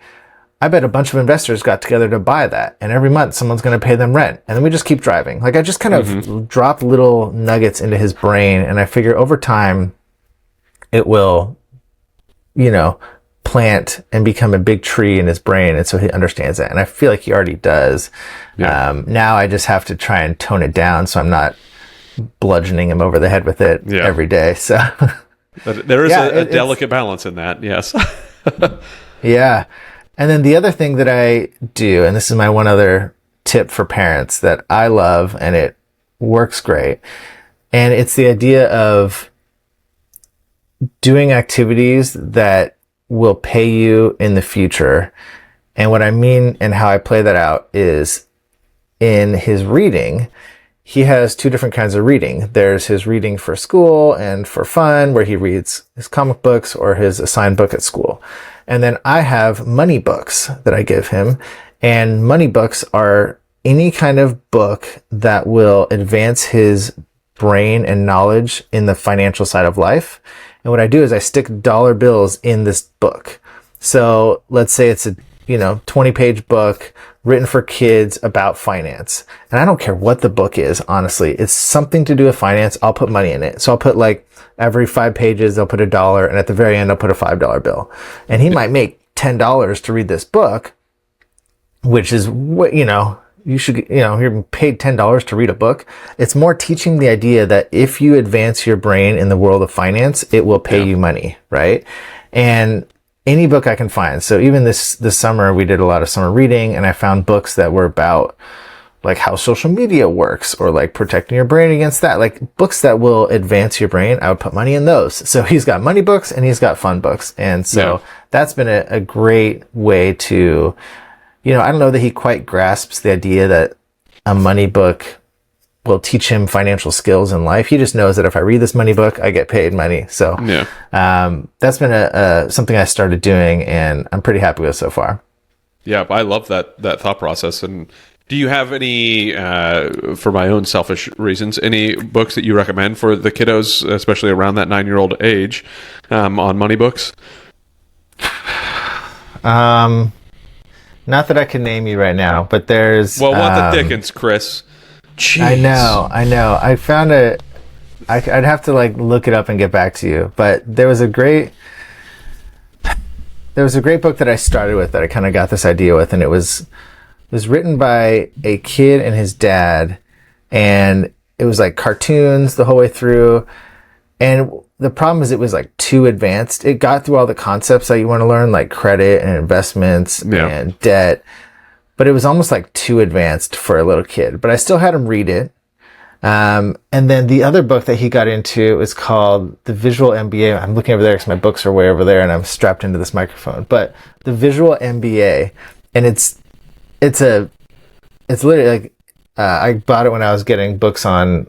I bet a bunch of investors got together to buy that. And every month someone's going to pay them rent. And then we just keep driving. Like I just kind of drop little nuggets into his brain. And I figure over time, it will, plant and become a big tree in his brain. And so he understands that. And I feel like he already does. Yeah. Now I just have to try and tone it down so I'm not bludgeoning him over the head with it every day. So
there is a delicate balance in that. Yes.
Yeah. And then the other thing that I do, and this is my one other tip for parents that I love and it works great. And it's the idea of doing activities that will pay you in the future. And what I mean and how I play that out is in his reading, he has two different kinds of reading. There's his reading for school and for fun, where he reads his comic books or his assigned book at school. And then I have money books that I give him. And money books are any kind of book that will advance his brain and knowledge in the financial side of life. And what I do is I stick dollar bills in this book. So let's say it's a 20-page book written for kids about finance. And I don't care what the book is, honestly. It's something to do with finance. I'll put money in it. So I'll put like every 5 pages, I'll put $1. And at the very end, I'll put a $5 bill. And he might make $10 to read this book, which is what, you should, you're paid $10 to read a book. This more teaching the idea that if you advance your brain in the world of finance, it will pay you money, right? And any book I can find. So even this summer, we did a lot of summer reading, and I found books that were about like how social media works or like protecting your brain against that, like books that will advance your brain. I would put money in those. So he's got money books and he's got fun books. And so that's been a great way to, I don't know that he quite grasps the idea that a money book will teach him financial skills in life. He just knows that if I read this money book, I get paid money. So that's been something I started doing, and I'm pretty happy with so far.
Yeah, I love that thought process. And do you have any, for my own selfish reasons, any books that you recommend for the kiddos, especially around that 9-year-old age, on money books?
Not that I can name you right now, but there's...
Well, what the dickens, Chris? Jeez.
I know. I found it. I'd have to look it up and get back to you. But there was a great book that I started with that I kind of got this idea with, and it was written by a kid and his dad, and it was like cartoons the whole way through. And the problem is it was like too advanced. It got through all the concepts that you want to learn, like credit and investments and debt, but it was almost like too advanced for a little kid. But I still had him read it. And then the other book that he got into is called The Visual MBA. I'm looking over there because my books are way over there and I'm strapped into this microphone. But The Visual MBA, and it's literally like, I bought it when I was getting books on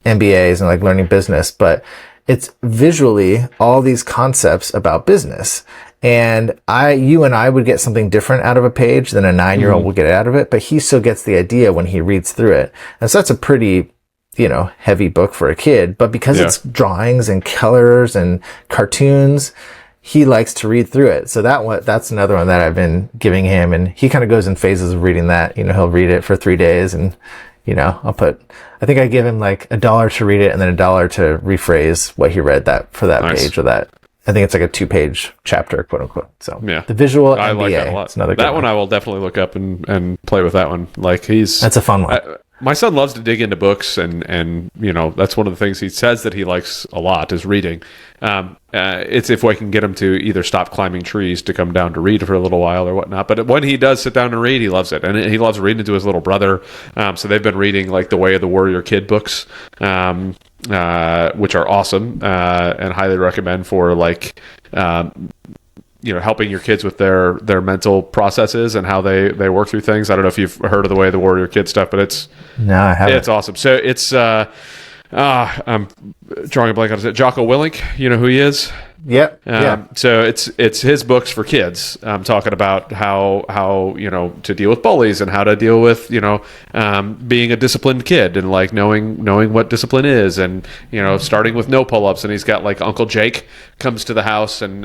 MBAs and like learning business, but it's visually all these concepts about business. And you and I would get something different out of a page than a 9-year-old would get out of it, but he still gets the idea when he reads through it. And so that's a pretty, heavy book for a kid, but because it's drawings and colors and cartoons, he likes to read through it. So that's another one that I've been giving him, and he kind of goes in phases of reading that. He'll read it for 3 days and, I think I give him like $1 to read it and then $1 to rephrase what he read for that page or that. I think it's like a 2-page chapter, quote unquote. So The Visual MBA. I like that a lot. It's another good one.
I will definitely look up and play with that one. Like that's
a fun one.
My son loves to dig into books, and that's one of the things he says that he likes a lot is reading. It's if we can get him to either stop climbing trees to come down to read for a little while or whatnot. But when he does sit down and read, he loves it, and he loves reading to his little brother. So they've been reading like the Way of the Warrior Kid books, which are awesome, and highly recommend for like. Helping your kids with their mental processes and how they work through things. I don't know if you've heard of the Way of the Warrior Kid stuff, but
no, I haven't.
It's awesome. So it's I'm drawing a blank on it. Jocko Willink, you know who he is?
Yep.
So it's his books for kids. Talking about how to deal with bullies and how to deal with being a disciplined kid and like knowing what discipline is, and starting with no pull-ups. And he's got like Uncle Jake comes to the house and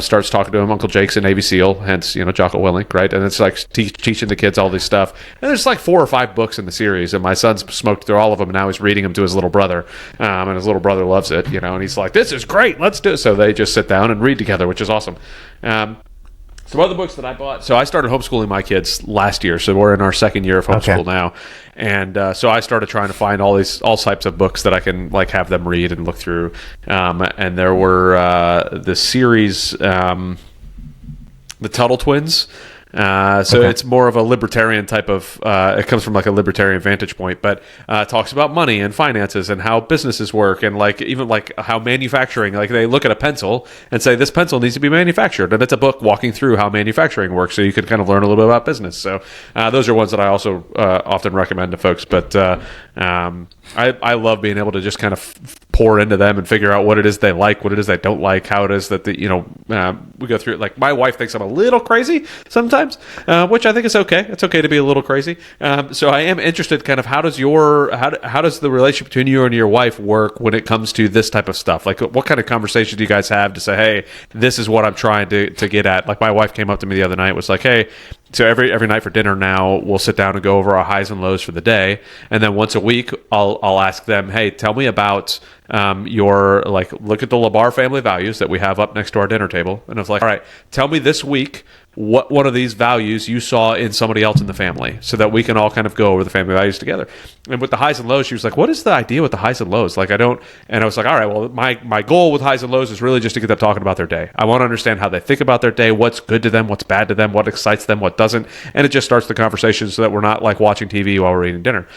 starts talking to him. Uncle Jake's a Navy SEAL, hence Jocko Willink, right? And it's like teaching the kids all this stuff. And there's like 4 or 5 books in the series, and my son's smoked through all of them. And now he's reading them to his little brother, and his little brother loves it, and he's like, "This is great, let's do it." So they just sit down and read together, which is awesome. Some other books that I bought. So I started homeschooling my kids last year. So we're in our 2nd year of homeschool now. And so I started trying to find all types of books that I can like have them read and look through. And there were the series, The Tuttle Twins. It's more of a libertarian type of, it comes from like a libertarian vantage point, but talks about money and finances and how businesses work, and like even like how manufacturing, like they look at a pencil and say this pencil needs to be manufactured, and it's a book walking through how manufacturing works, so you can kind of learn a little bit about business. So those are ones that I also often recommend to folks, but I love being able to just kind of pour into them and figure out what it is they like, what it is they don't like, how it is that we go through it. Like my wife thinks I'm a little crazy sometimes, which I think is okay. It's okay to be a little crazy. So I am interested kind of how does the relationship between you and your wife work when it comes to this type of stuff? Like what kind of conversations do you guys have to say, hey, this is what I'm trying to get at? Like my wife came up to me the other night, was like, hey, so every night for dinner now, we'll sit down and go over our highs and lows for the day. And then once a week, I'll ask them, hey, tell me about look at the Barr family values that we have up next to our dinner table. And I was like, all right, tell me this week what one of these values you saw in somebody else in the family, so that we can all kind of go over the family values together. And with the highs and lows, she was like, what is the idea with the highs and lows? Like, I don't, and I was like, all right, well, my goal with highs and lows is really just to get them talking about their day. I want to understand how they think about their day, what's good to them, what's bad to them, what excites them, what doesn't. And it just starts the conversation so that we're not like watching TV while we're eating dinner.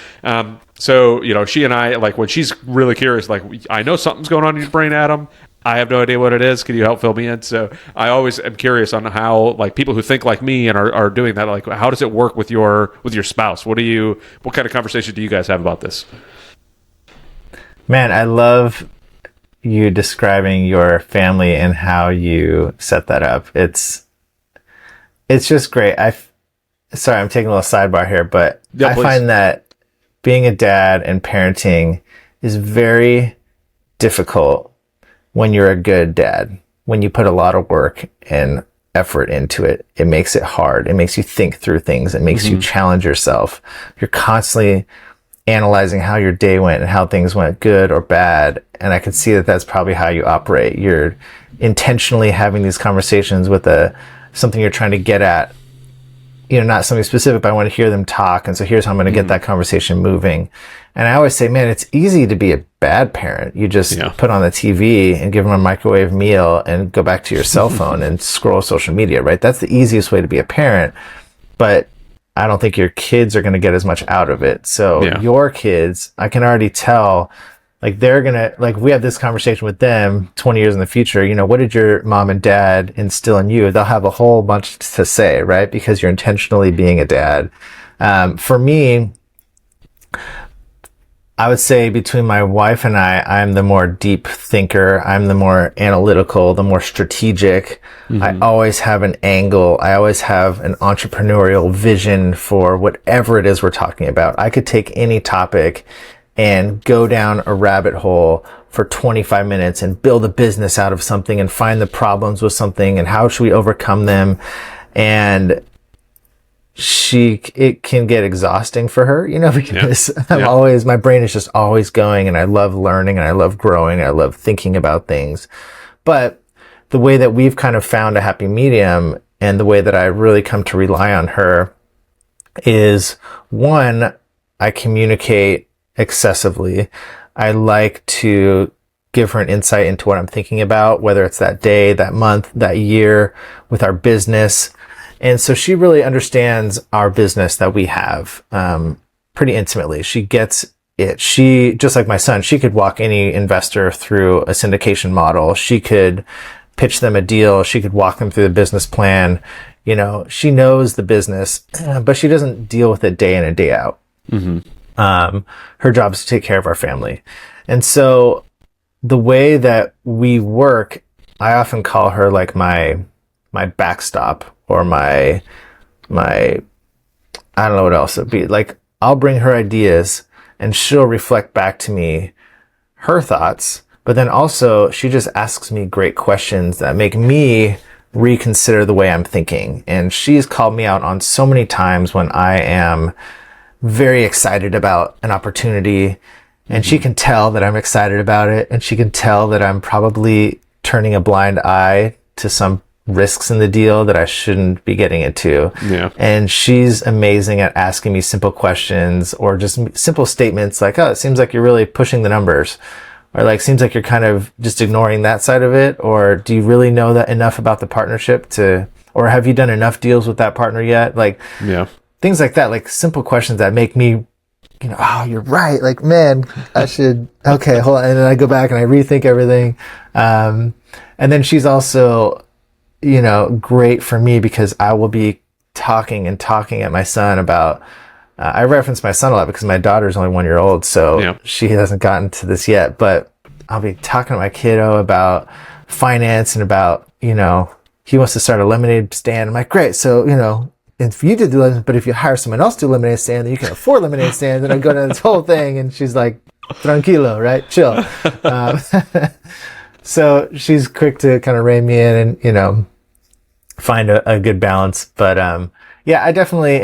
So, she and I, like when she's really curious, like, I know something's going on in your brain, Adam. I have no idea what it is. Can you help fill me in? So I always am curious on how, like, people who think like me and are doing that, like, how does it work with your spouse? What kind of conversation do you guys have about this?
Man, I love you describing your family and how you set that up. It's just great. Sorry, I'm taking a little sidebar here, but I find that being a dad and parenting is very difficult when you're a good dad. When you put a lot of work and effort into it, it makes it hard. It makes you think through things. It makes you challenge yourself. You're constantly analyzing how your day went and how things went, good or bad. And I can see that that's probably how you operate. You're intentionally having these conversations with something you're trying to get at, not something specific, but I want to hear them talk. And so here's how I'm going to get that conversation moving. And I always say, man, it's easy to be a bad parent. You just put on the TV and give them a microwave meal and go back to your cell phone and scroll social media, right? That's the easiest way to be a parent. But I don't think your kids are going to get as much out of it. So your kids, I can already tell, like they're going to, like we have this conversation with them 20 years in the future, what did your mom and dad instill in you? They'll have a whole bunch to say, right? Because you're intentionally being a dad. For me, I would say between my wife and I'm the more deep thinker. I'm the more analytical, the more strategic. I always have an angle. I always have an entrepreneurial vision for whatever it is we're talking about. I could take any topic and go down a rabbit hole for 25 minutes and build a business out of something and find the problems with something and how should we overcome them. And it can get exhausting for her, because my brain is just always going, and I love learning and I love growing and I love thinking about things. But the way that we've kind of found a happy medium and the way that I really come to rely on her is, one, I communicate excessively. I like to give her an insight into what I'm thinking about, whether it's that day, that month, that year with our business. And so she really understands our business that we have pretty intimately. She gets it. She, just like my son, she could walk any investor through a syndication model. She could pitch them a deal. She could walk them through the business plan. She knows the business, but she doesn't deal with it day in and day out. Her job is to take care of our family. And so the way that we work, I often call her like my backstop, or my I don't know what else it'd be. Like, I'll bring her ideas and she'll reflect back to me her thoughts, but then also she just asks me great questions that make me reconsider the way I'm thinking. And she's called me out on so many times when I am very excited about an opportunity, and she can tell that I'm excited about it, and she can tell that I'm probably turning a blind eye to some risks in the deal that I shouldn't be getting into. And she's amazing at asking me simple questions, or just simple statements like, oh, it seems like you're really pushing the numbers, or like, seems like you're kind of just ignoring that side of it, or do you really know that enough about the partnership or have you done enough deals with that partner yet? Like, things like that, like simple questions that make me, oh, you're right. Like, man, I should, okay, hold on. And then I go back and I rethink everything. And then she's also, great for me because I will be talking at my son about, I reference my son a lot because my daughter's only 1 year old. So she hasn't gotten to this yet, but I'll be talking to my kiddo about finance and about, he wants to start a lemonade stand. I'm like, great. So, if you did the lemonade, but if you hire someone else to do a lemonade stand, then you can afford lemonade stands. And I go down this whole thing, and she's like, tranquilo, right? Chill. So she's quick to kind of rein me in and, find a good balance. But, I definitely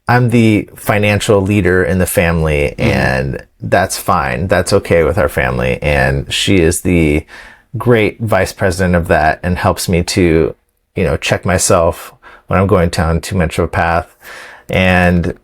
I'm the financial leader in the family, and that's fine. That's okay with our family. And she is the great vice president of that and helps me to, check myself when I'm going down too much of a path. And,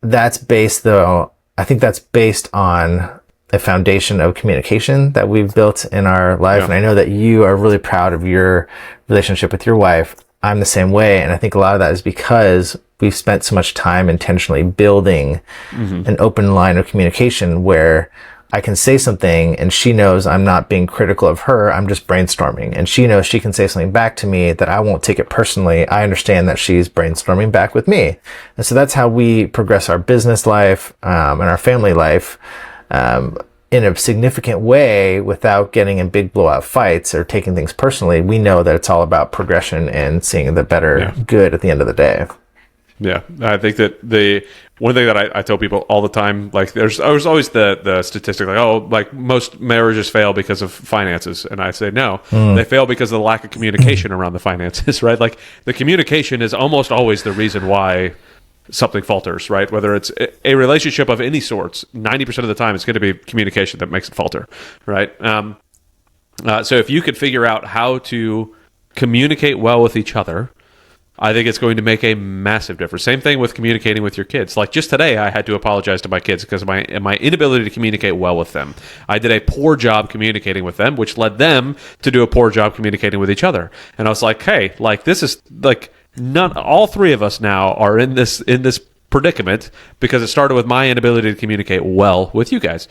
that's based I think that's based on a foundation of communication that we've built in our life. And I know that you are really proud of your relationship with your wife. I'm the same way. And I think a lot of that is because we've spent so much time intentionally building an open line of communication where I can say something and she knows I'm not being critical of her. I'm just brainstorming. And she knows she can say something back to me that I won't take it personally. I understand that she's brainstorming back with me. And so that's how we progress our business life and our family life in a significant way without getting in big blowout fights or taking things personally. We know that it's all about progression and seeing the better good at the end of the day.
Yeah, I think that the one thing that I tell people all the time, like there's always the statistic like, oh, like most marriages fail because of finances. And I say, no, they fail because of the lack of communication around the finances, right? Like the communication is almost always the reason why something falters, right? Whether it's a relationship of any sorts, 90% of the time it's going to be communication that makes it falter, right? So if you could figure out how to communicate well with each other, I think it's going to make a massive difference. Same thing with communicating with your kids. Like just today, I had to apologize to my kids because of my inability to communicate well with them. I did a poor job communicating with them, which led them to do a poor job communicating with each other. And I was like, hey, like this is like all three of us now are in this predicament because it started with my inability to communicate well with you guys.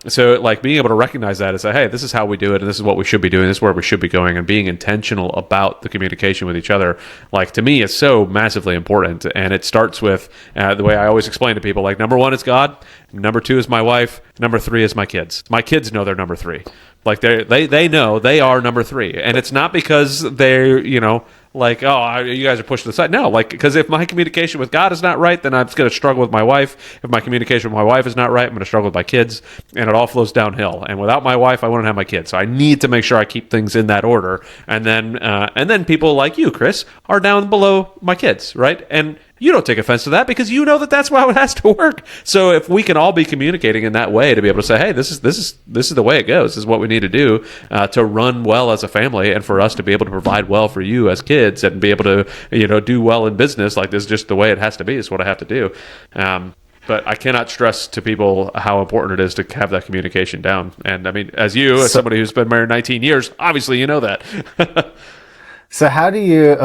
So like being able to recognize that and say, hey, this is how we do it and this is what we should be doing, this is where we should be going, and being intentional about the communication with each other, like to me is so massively important. And it starts with the way I always explain to people, like number one is God, number two is my wife, number three is my kids. My kids know they're number three. Like they know they are number three. And it's not because they're, like, oh, you guys are pushed to the side. No, like, because if my communication with God is not right, then I'm going to struggle with my wife. If my communication with my wife is not right, I'm going to struggle with my kids, and it all flows downhill. And without my wife, I wouldn't have my kids. So I need to make sure I keep things in that order. And then people like you, Chris, are down below my kids, right? And you don't take offense to that because you know that that's how it has to work. So if we can all be communicating in that way to be able to say, hey, this is the way it goes. This is what we need to do to run well as a family, and for us to be able to provide well for you as kids and be able to do well in business. Like this is just the way it has to be. It's what I have to do. But I cannot stress to people how important it is to have that communication down. And I mean, as somebody who's been married 19 years, obviously you know that.
So how do you,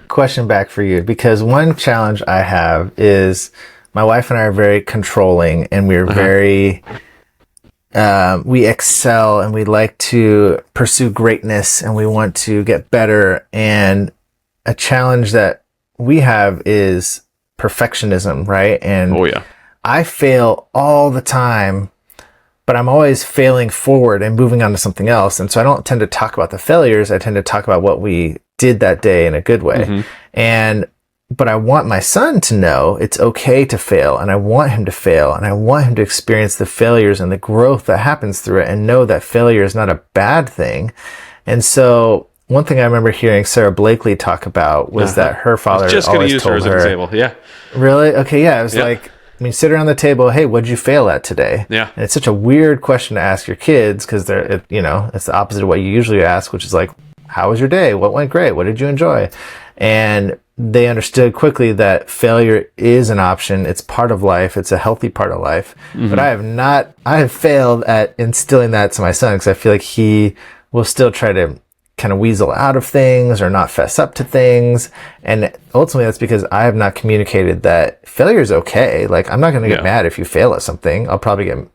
question back for you, because one challenge I have is my wife and I are very controlling, and we're very, we excel and we like to pursue greatness and we want to get better. And a challenge that we have is perfectionism, right? And I fail all the time, but I'm always failing forward and moving on to something else. And so I don't tend to talk about the failures. I tend to talk about what we did that day in a good way. But I want my son to know it's okay to fail, and I want him to fail, and I want him to experience the failures and the growth that happens through it, and know that failure is not a bad thing. And so one thing I remember hearing Sarah Blakely talk about was that her father always told her. Just going to use her as an example. Yeah. Really? Okay. Yeah. It was like, sit around the table. Hey, what'd you fail at today? Yeah. And it's such a weird question to ask your kids because it's the opposite of what you usually ask, which is like, how was your day? What went great? What did you enjoy? And they understood quickly that failure is an option. It's part of life. It's a healthy part of life. But I have failed at instilling that to my son because I feel like he will still try to kind of weasel out of things or not fess up to things. And ultimately that's because I have not communicated that failure is okay. Like I'm not going to get mad if you fail at something. I'll probably get,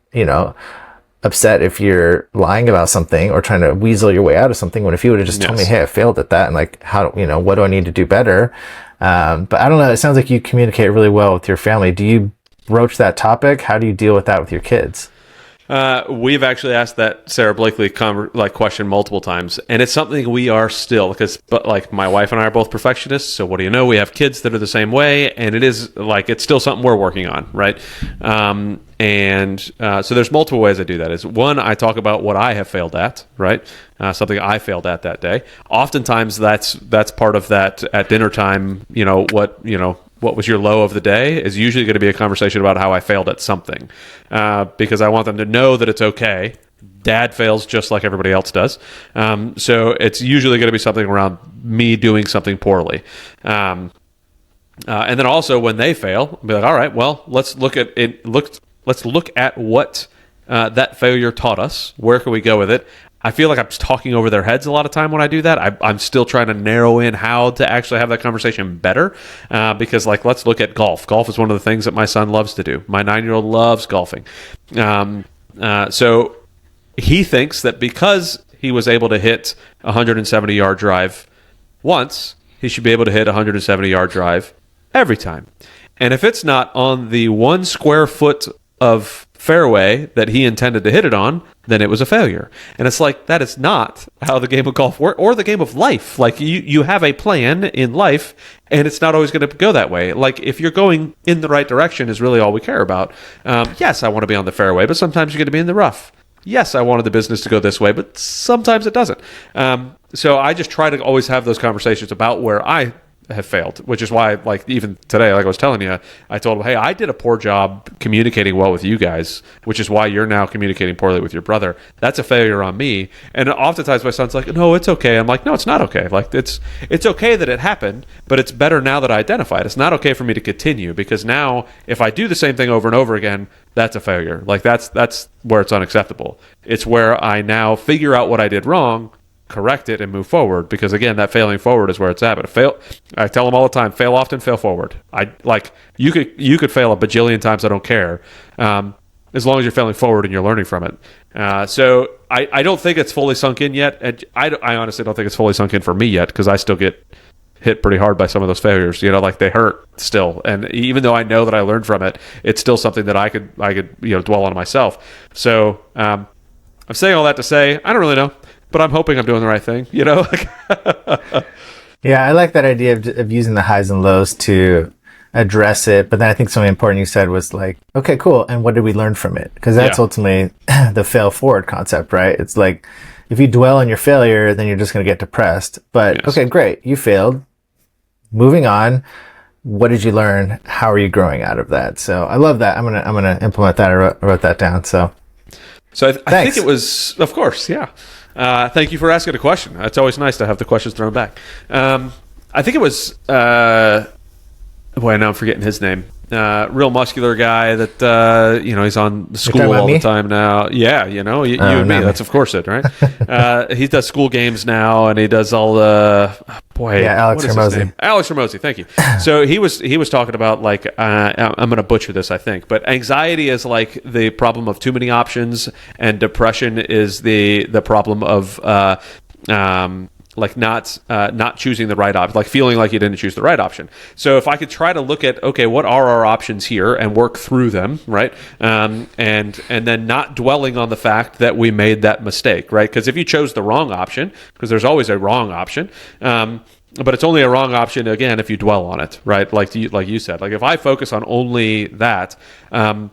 upset if you're lying about something or trying to weasel your way out of something, when if you would have just told me, hey, I failed at that, and like, how, what do I need to do better? But I don't know. It sounds like you communicate really well with your family. Do you broach that topic? How do you deal with that with your kids?
We've actually asked that Sarah Blakely question multiple times, and it's something we are still, but like my wife and I are both perfectionists. So what do you know? We have kids that are the same way, and it's still something we're working on, right? So there's multiple ways I do that. Is one, I talk about what I have failed at, right? Something I failed at that day. Oftentimes that's part of that at dinner time. What was your low of the day is usually going to be a conversation about how I failed at something, because I want them to know that it's okay. Dad fails just like everybody else does. So it's usually going to be something around me doing something poorly. And then also when they fail, I'll be like, all right, well, let's look at it. Let's look at what that failure taught us. Where can we go with it? I feel like I'm just talking over their heads a lot of time when I do that. I'm still trying to narrow in how to actually have that conversation better, because let's look at golf. Golf is one of the things that my son loves to do. My 9-year-old loves golfing. So he thinks that because he was able to hit a 170-yard drive once, he should be able to hit a 170-yard drive every time. And if it's not on the 1 square foot of fairway that he intended to hit it on, then it was a failure. And it's like, that is not how the game of golf works, or the game of life. Like you have a plan in life, and it's not always going to go that way. Like if you're going in the right direction is really all we care about. Yes, I want to be on the fairway, but sometimes you're going to be in the rough. Yes, I wanted the business to go this way, but sometimes it doesn't. So I just try to always have those conversations about where I have failed, which is why, like, even today, like I was telling you, I told him, hey, I did a poor job communicating well with you guys, which is why you're now communicating poorly with your brother. That's a failure on me. And oftentimes my son's like, no, it's okay. I'm like, no, it's not okay. Like, it's okay that it happened, but it's better now that I identified. It's not okay for me to continue, because now if I do the same thing over and over again, that's a failure. Like, that's where it's unacceptable. It's where I now figure out what I did wrong, correct it, and move forward, because again, that failing forward is where it's at. But I tell them all the time, fail often, fail forward. You could fail a bajillion times, I don't care, as long as you're failing forward and you're learning from it. So I don't think it's fully sunk in yet, and I honestly don't think it's fully sunk in for me yet, because I still get hit pretty hard by some of those failures, like they hurt still. And even though I know that I learned from it, it's still something that I could dwell on myself. So I'm saying all that to say, I don't really know, but I'm hoping I'm doing the right thing,
Yeah, I like that idea of using the highs and lows to address it. But then I think something important you said was like, okay, cool. And what did we learn from it? Because that's ultimately the fail forward concept, right? It's like, if you dwell on your failure, then you're just going to get depressed. But okay, great. You failed. Moving on. What did you learn? How are you growing out of that? So I love that. I'm gonna implement that. I wrote that down. So
I think it was, of course, yeah. Thank you for asking a question. It's always nice to have the questions thrown back. I think it was, now I'm forgetting his name. Real muscular guy that, he's on the school all the time now. Yeah, you and me. That's of course it, right? He does school games now, and he does all the,
Alex Hormozy.
Alex Hormozy, thank you. So he was talking about, like, I'm going to butcher this, I think, but anxiety is like the problem of too many options, and depression is the problem of, like not choosing the right option, like feeling like you didn't choose the right option. So if I could try to look at, okay, what are our options here, and work through them, right? And then not dwelling on the fact that we made that mistake, right? Because if you chose the wrong option, because there's always a wrong option, but it's only a wrong option, again, if you dwell on it, right? Like you said, like if I focus on only that, then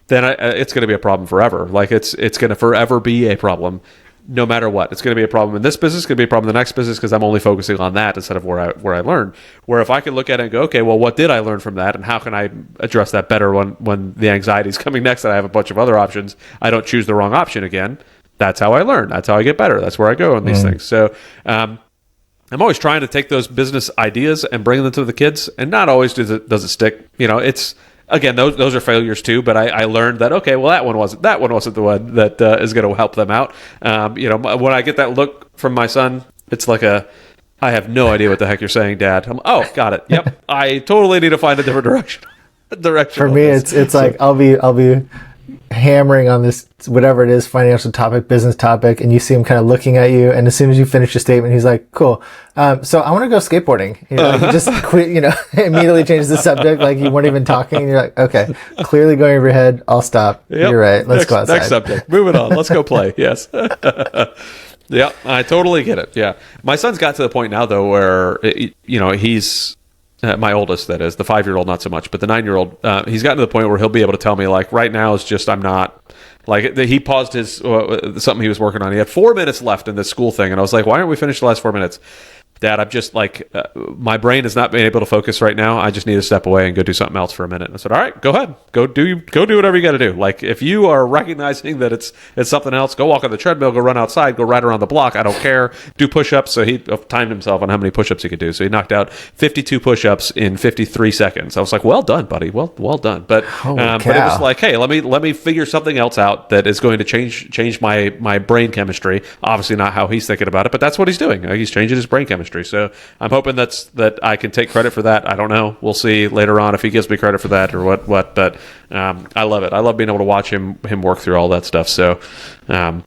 it's going to be a problem forever. Like it's going to forever be a problem. No matter what, it's going to be a problem in this business, it's going to be a problem in the next business, because I'm only focusing on that instead of where I learned. Where if I could look at it and go, okay, well, what did I learn from that, and how can I address that better when the anxiety is coming next, and I have a bunch of other options, I don't choose the wrong option again. That's how I learn. That's how I get better. That's where I go on these things. So I'm always trying to take those business ideas and bring them to the kids, and not always does it stick. It's, again, those are failures too, but I learned that, okay, well, that one wasn't the one that is going to help them out. When I get that look from my son, it's like I have no idea what the heck you're saying, Dad. Got it. Yep. I totally need to find a different direction. For
me, it's like I'll be hammering on this, whatever it is, financial topic, business topic, and you see him kind of looking at you, and as soon as you finish your statement, he's like, cool. So I want to go skateboarding. He just quit, immediately changes the subject, like you weren't even talking, and you're like, okay, clearly going over your head, I'll stop. Yep. You're right. Let's go outside.
Next subject. Moving on. Let's go play. Yes. Yeah, I totally get it. Yeah. My son's got to the point now, though, where, he's, my oldest, that is, the 5-year-old, not so much, but the 9-year-old, he's gotten to the point where he'll be able to tell me, like, right now is just, I'm not, like, he paused his, something he was working on. He had 4 minutes left in this school thing, and I was like, why aren't we finished the last 4 minutes? Dad, I'm just like, my brain is not being able to focus right now. I just need to step away and go do something else for a minute. And I said, all right, go ahead. Go do whatever you got to do. Like, if you are recognizing that it's something else, go walk on the treadmill, go run outside, go ride around the block. I don't care. Do push-ups. So he timed himself on how many push-ups he could do. So he knocked out 52 push-ups in 53 seconds. I was like, well done, buddy. Well done. But it was like, hey, let me figure something else out that is going to change my brain chemistry. Obviously not how he's thinking about it, but that's what he's doing. He's changing his brain chemistry. So I'm hoping that I can take credit for that. I don't know. We'll see later on if he gives me credit for that or what. But I love it. I love being able to watch him work through all that stuff. So when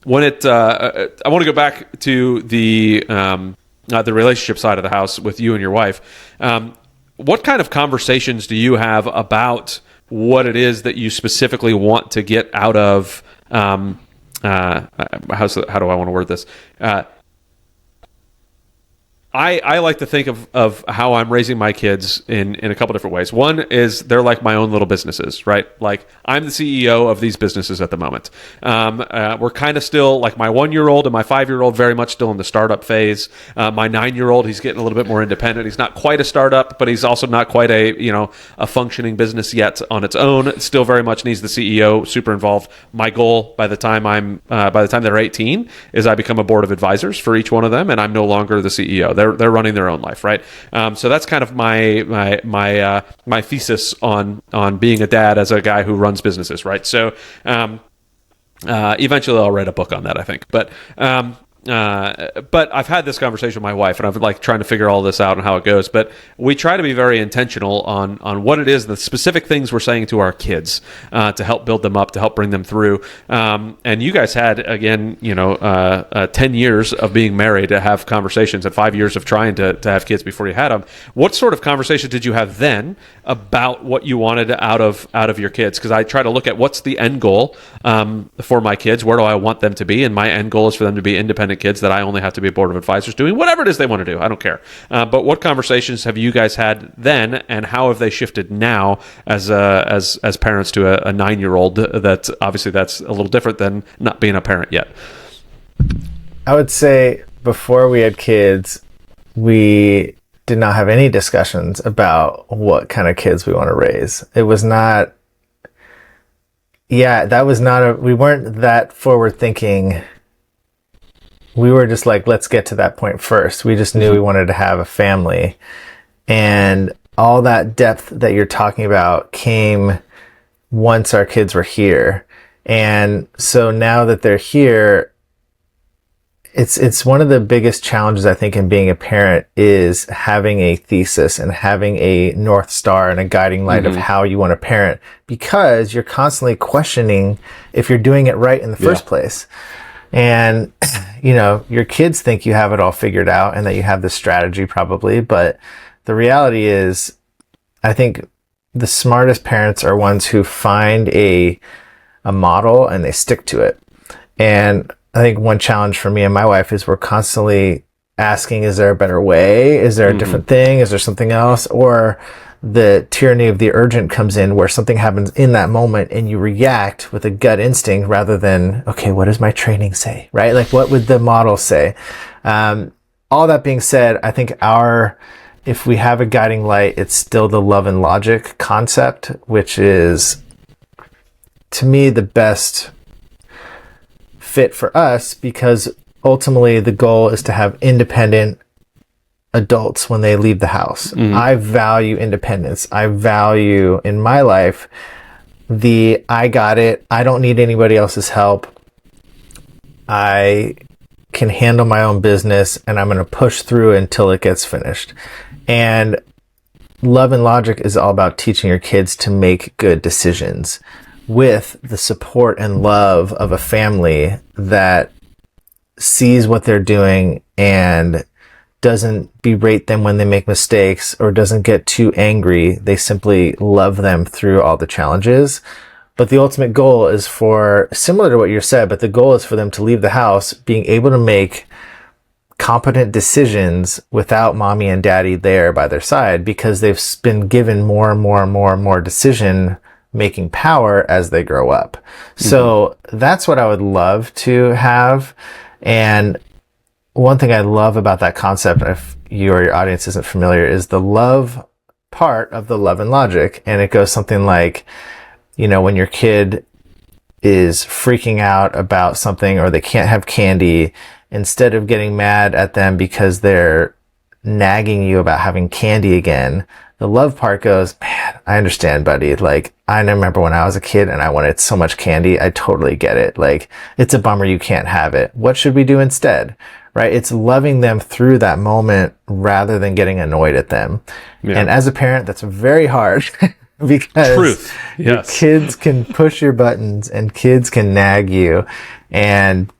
I want to go back to the relationship side of the house with you and your wife. What kind of conversations do you have about what it is that you specifically want to get out of? How do I want to word this? I like to think of how I'm raising my kids in a couple different ways. One is they're like my own little businesses, right? Like I'm the CEO of these businesses at the moment. We're kind of still like my 1-year-old and my 5-year-old very much still in the startup phase. My 9-year-old, he's getting a little bit more independent. He's not quite a startup, but he's also not quite a functioning business yet on its own. Still very much needs the CEO, super involved. My goal by the time they're 18 is I become a board of advisors for each one of them, and I'm no longer the CEO. They're running their own life, right? So that's kind of my thesis on being a dad as a guy who runs businesses, right? So eventually I'll write a book on that, I think. But I've had this conversation with my wife, and I've like trying to figure all this out and how it goes. But we try to be very intentional on what it is, the specific things we're saying to our kids to help build them up, to help bring them through. And you guys had, again, 10 years of being married to have conversations and 5 years of trying to have kids before you had them. What sort of conversation did you have then about what you wanted out of your kids? Because I try to look at what's the end goal for my kids. Where do I want them to be? And my end goal is for them to be independent kids that I only have to be a board of advisors doing whatever it is they want to do. I don't care. But what conversations have you guys had then, and how have they shifted now as parents to a 9-year-old? That obviously that's a little different than not being a parent yet.
I would say before we had kids, we did not have any discussions about what kind of kids we want to raise. It was not. Yeah, that was not we weren't that forward thinking. We were just like, let's get to that point first. We just knew we wanted to have a family. And all that depth that you're talking about came once our kids were here. And so now that they're here, it's one of the biggest challenges, I think, in being a parent is having a thesis and having a North Star and a guiding light of how you want to parent, because you're constantly questioning if you're doing it right in the first place. And, your kids think you have it all figured out and that you have the strategy probably. But the reality is, I think the smartest parents are ones who find a model and they stick to it. And I think one challenge for me and my wife is we're constantly asking, is there a better way? Is there a different thing? Is there something else? Or the tyranny of the urgent comes in where something happens in that moment and you react with a gut instinct rather than, okay, what does my training say, right? Like, what would the model say? All that being said, I think if we have a guiding light, it's still the love and logic concept, which is, to me, the best fit for us, because ultimately the goal is to have independent adults when they leave the house. I value independence. I value in my life I got it. I don't need anybody else's help. I can handle my own business and I'm going to push through until it gets finished. And love and logic is all about teaching your kids to make good decisions with the support and love of a family that sees what they're doing and doesn't berate them when they make mistakes or doesn't get too angry. They simply love them through all the challenges. But the ultimate goal is similar to what you said, but the goal is for them to leave the house being able to make competent decisions without mommy and daddy there by their side, because they've been given more and more and more and more decision making power as they grow up. So that's what I would love to have. And one thing I love about that concept, if you or your audience isn't familiar, is the love part of the love and logic. And it goes something like, when your kid is freaking out about something or they can't have candy, instead of getting mad at them because they're nagging you about having candy again, the love part goes, man, I understand, buddy. Like, I remember when I was a kid and I wanted so much candy. I totally get it. Like, it's a bummer you can't have it. What should we do instead? Right? It's loving them through that moment rather than getting annoyed at them. Yeah. And as a parent, that's very hard because your kids can push your buttons and kids can nag you. And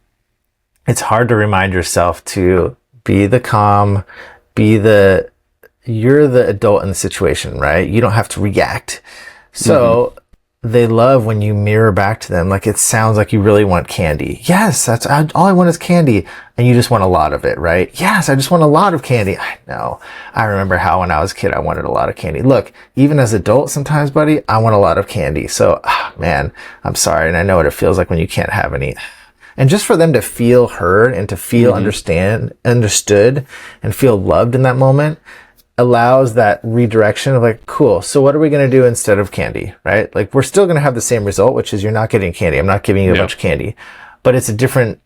it's hard to remind yourself to be the calm, you're the adult in the situation, right? You don't have to react. So they love when you mirror back to them. Like, it sounds like you really want candy. Yes, that's all I want is candy. And you just want a lot of it, right? Yes, I just want a lot of candy. I know. I remember how when I was a kid, I wanted a lot of candy. Look, even as an adult sometimes, buddy, I want a lot of candy. So, man, I'm sorry. And I know what it feels like when you can't have any. And just for them to feel heard and to feel understood and feel loved in that moment allows that redirection of like, cool, so what are we going to do instead of candy, right? Like, we're still going to have the same result, which is you're not getting candy. I'm not giving you a bunch of candy, but it's a different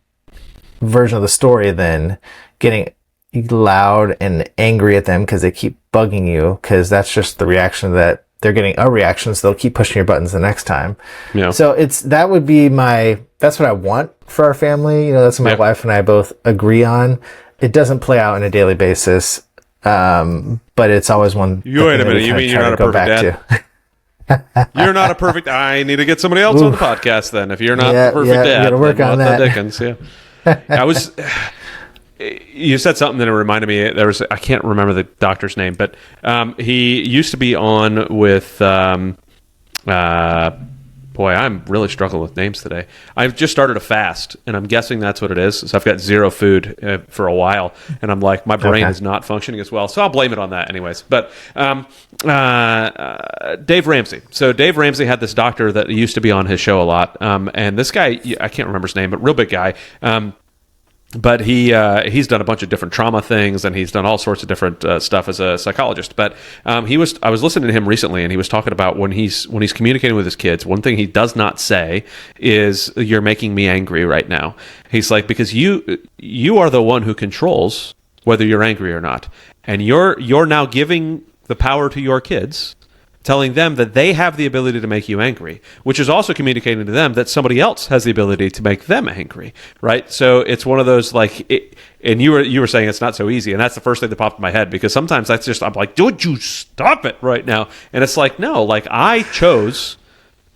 version of the story than getting loud and angry at them because they keep bugging you, because that's just the reaction that they're getting a reaction, so they'll keep pushing your buttons the next time. Yeah. So that would be that's what I want for our family. You know, that's what my wife and I both agree on. It doesn't play out on a daily basis. But it's always one.
Wait a minute. You mean you're not a perfect dad? You're not a perfect. I need to get somebody else on the podcast then. If you're not the perfect dad,
you got to work on that.
Dickens, you said something that reminded me. I can't remember the doctor's name, but he used to be on with. Boy, I'm really struggling with names today. I've just started a fast, and I'm guessing that's what it is. So I've got zero food for a while, and I'm like, my brain is not functioning as well. So I'll blame it on that anyways. But Dave Ramsey. So Dave Ramsey had this doctor that used to be on his show a lot. And this guy, I can't remember his name, but real big guy. But he's done a bunch of different trauma things, and he's done all sorts of different stuff as a psychologist. But I was listening to him recently, and he was talking about when he's communicating with his kids, one thing he does not say is, "You're making me angry right now." He's like, because you are the one who controls whether you're angry or not, and you're now giving the power to your kids, telling them that they have the ability to make you angry, which is also communicating to them that somebody else has the ability to make them angry, right? So it's one of those and you were saying it's not so easy, and that's the first thing that popped in my head, because sometimes I'm like, don't you stop it right now? And it's like, no, like, I chose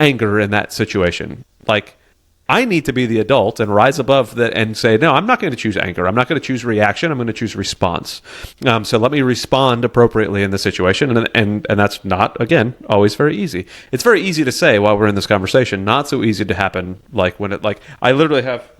anger in that situation. Like, I need to be the adult and rise above that and say, no, I'm not going to choose anger. I'm not going to choose reaction. I'm going to choose response. So let me respond appropriately in the situation. And that's not, again, always very easy. It's very easy to say while we're in this conversation, not so easy to happen. Like I literally have.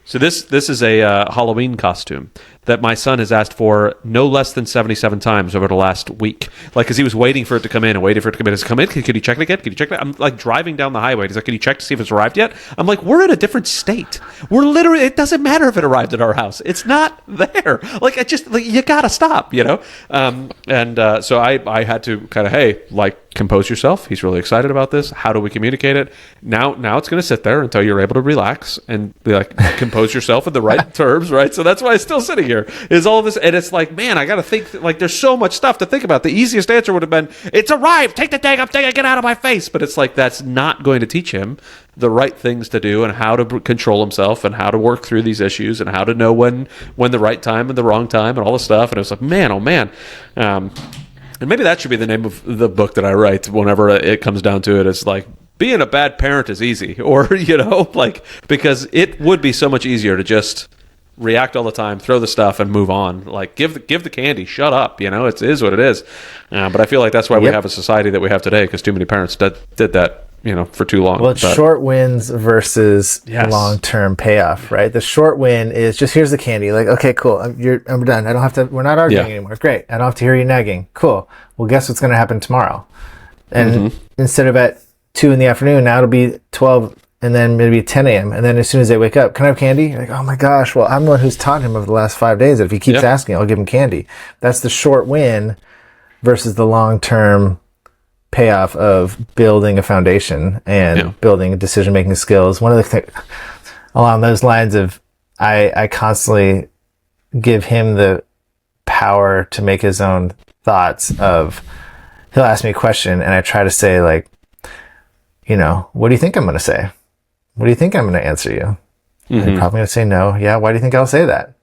So this is a Halloween costume that my son has asked for no less than 77 times over the last week. Like, because he was waiting for it to come in and waiting for it to come in. Has it come in? Can you check it again? Can you check it? I'm like driving down the highway. He's like, can you check to see if it's arrived yet? I'm like, we're in a different state. We're literally, it doesn't matter if it arrived at our house. It's not there. Like, you gotta stop, you know? So I had to kind of, hey, like, compose yourself. He's really excited about this. How do we communicate it? Now it's going to sit there until you're able to relax and be like, compose yourself in the right terms, right? So that's why it's still sitting here, is all this. And it's like, man, I got to think, like, there's so much stuff to think about. The easiest answer would have been, it's arrived. Take the dang up thing and get out of my face. But it's like, that's not going to teach him the right things to do and how to control himself and how to work through these issues and how to know when the right time and the wrong time and all this stuff. And it was like, man, oh man. And maybe that should be the name of the book that I write whenever it comes down to it. It's like, being a bad parent is easy, or, you know, like, because it would be so much easier to just react all the time, throw the stuff and move on. Like, give the candy, shut up, you know, it is what it is. But I feel like that's why we have a society that we have today, because too many parents did that, you know, for too long.
Well, it's short wins versus long-term payoff, right? The short win is just, here's the candy. Like, okay, cool. I'm done. I don't have to, we're not arguing anymore. Great. I don't have to hear you nagging. Cool. Well, guess what's going to happen tomorrow? And instead of at 2 p.m, now it'll be 12 and then maybe 10 a.m. And then as soon as they wake up, can I have candy? You're like, oh my gosh. Well, I'm the one who's taught him over the last 5 days that if he keeps asking, I'll give him candy. That's the short win versus the long-term payoff of building a foundation and building decision-making skills. One of the things along those lines of, I constantly give him the power to make his own thoughts of, he'll ask me a question and I try to say, like, you know, what do you think I'm going to say? What do you think I'm going to answer you? I'm probably going to say no. Yeah. Why do you think I'll say that?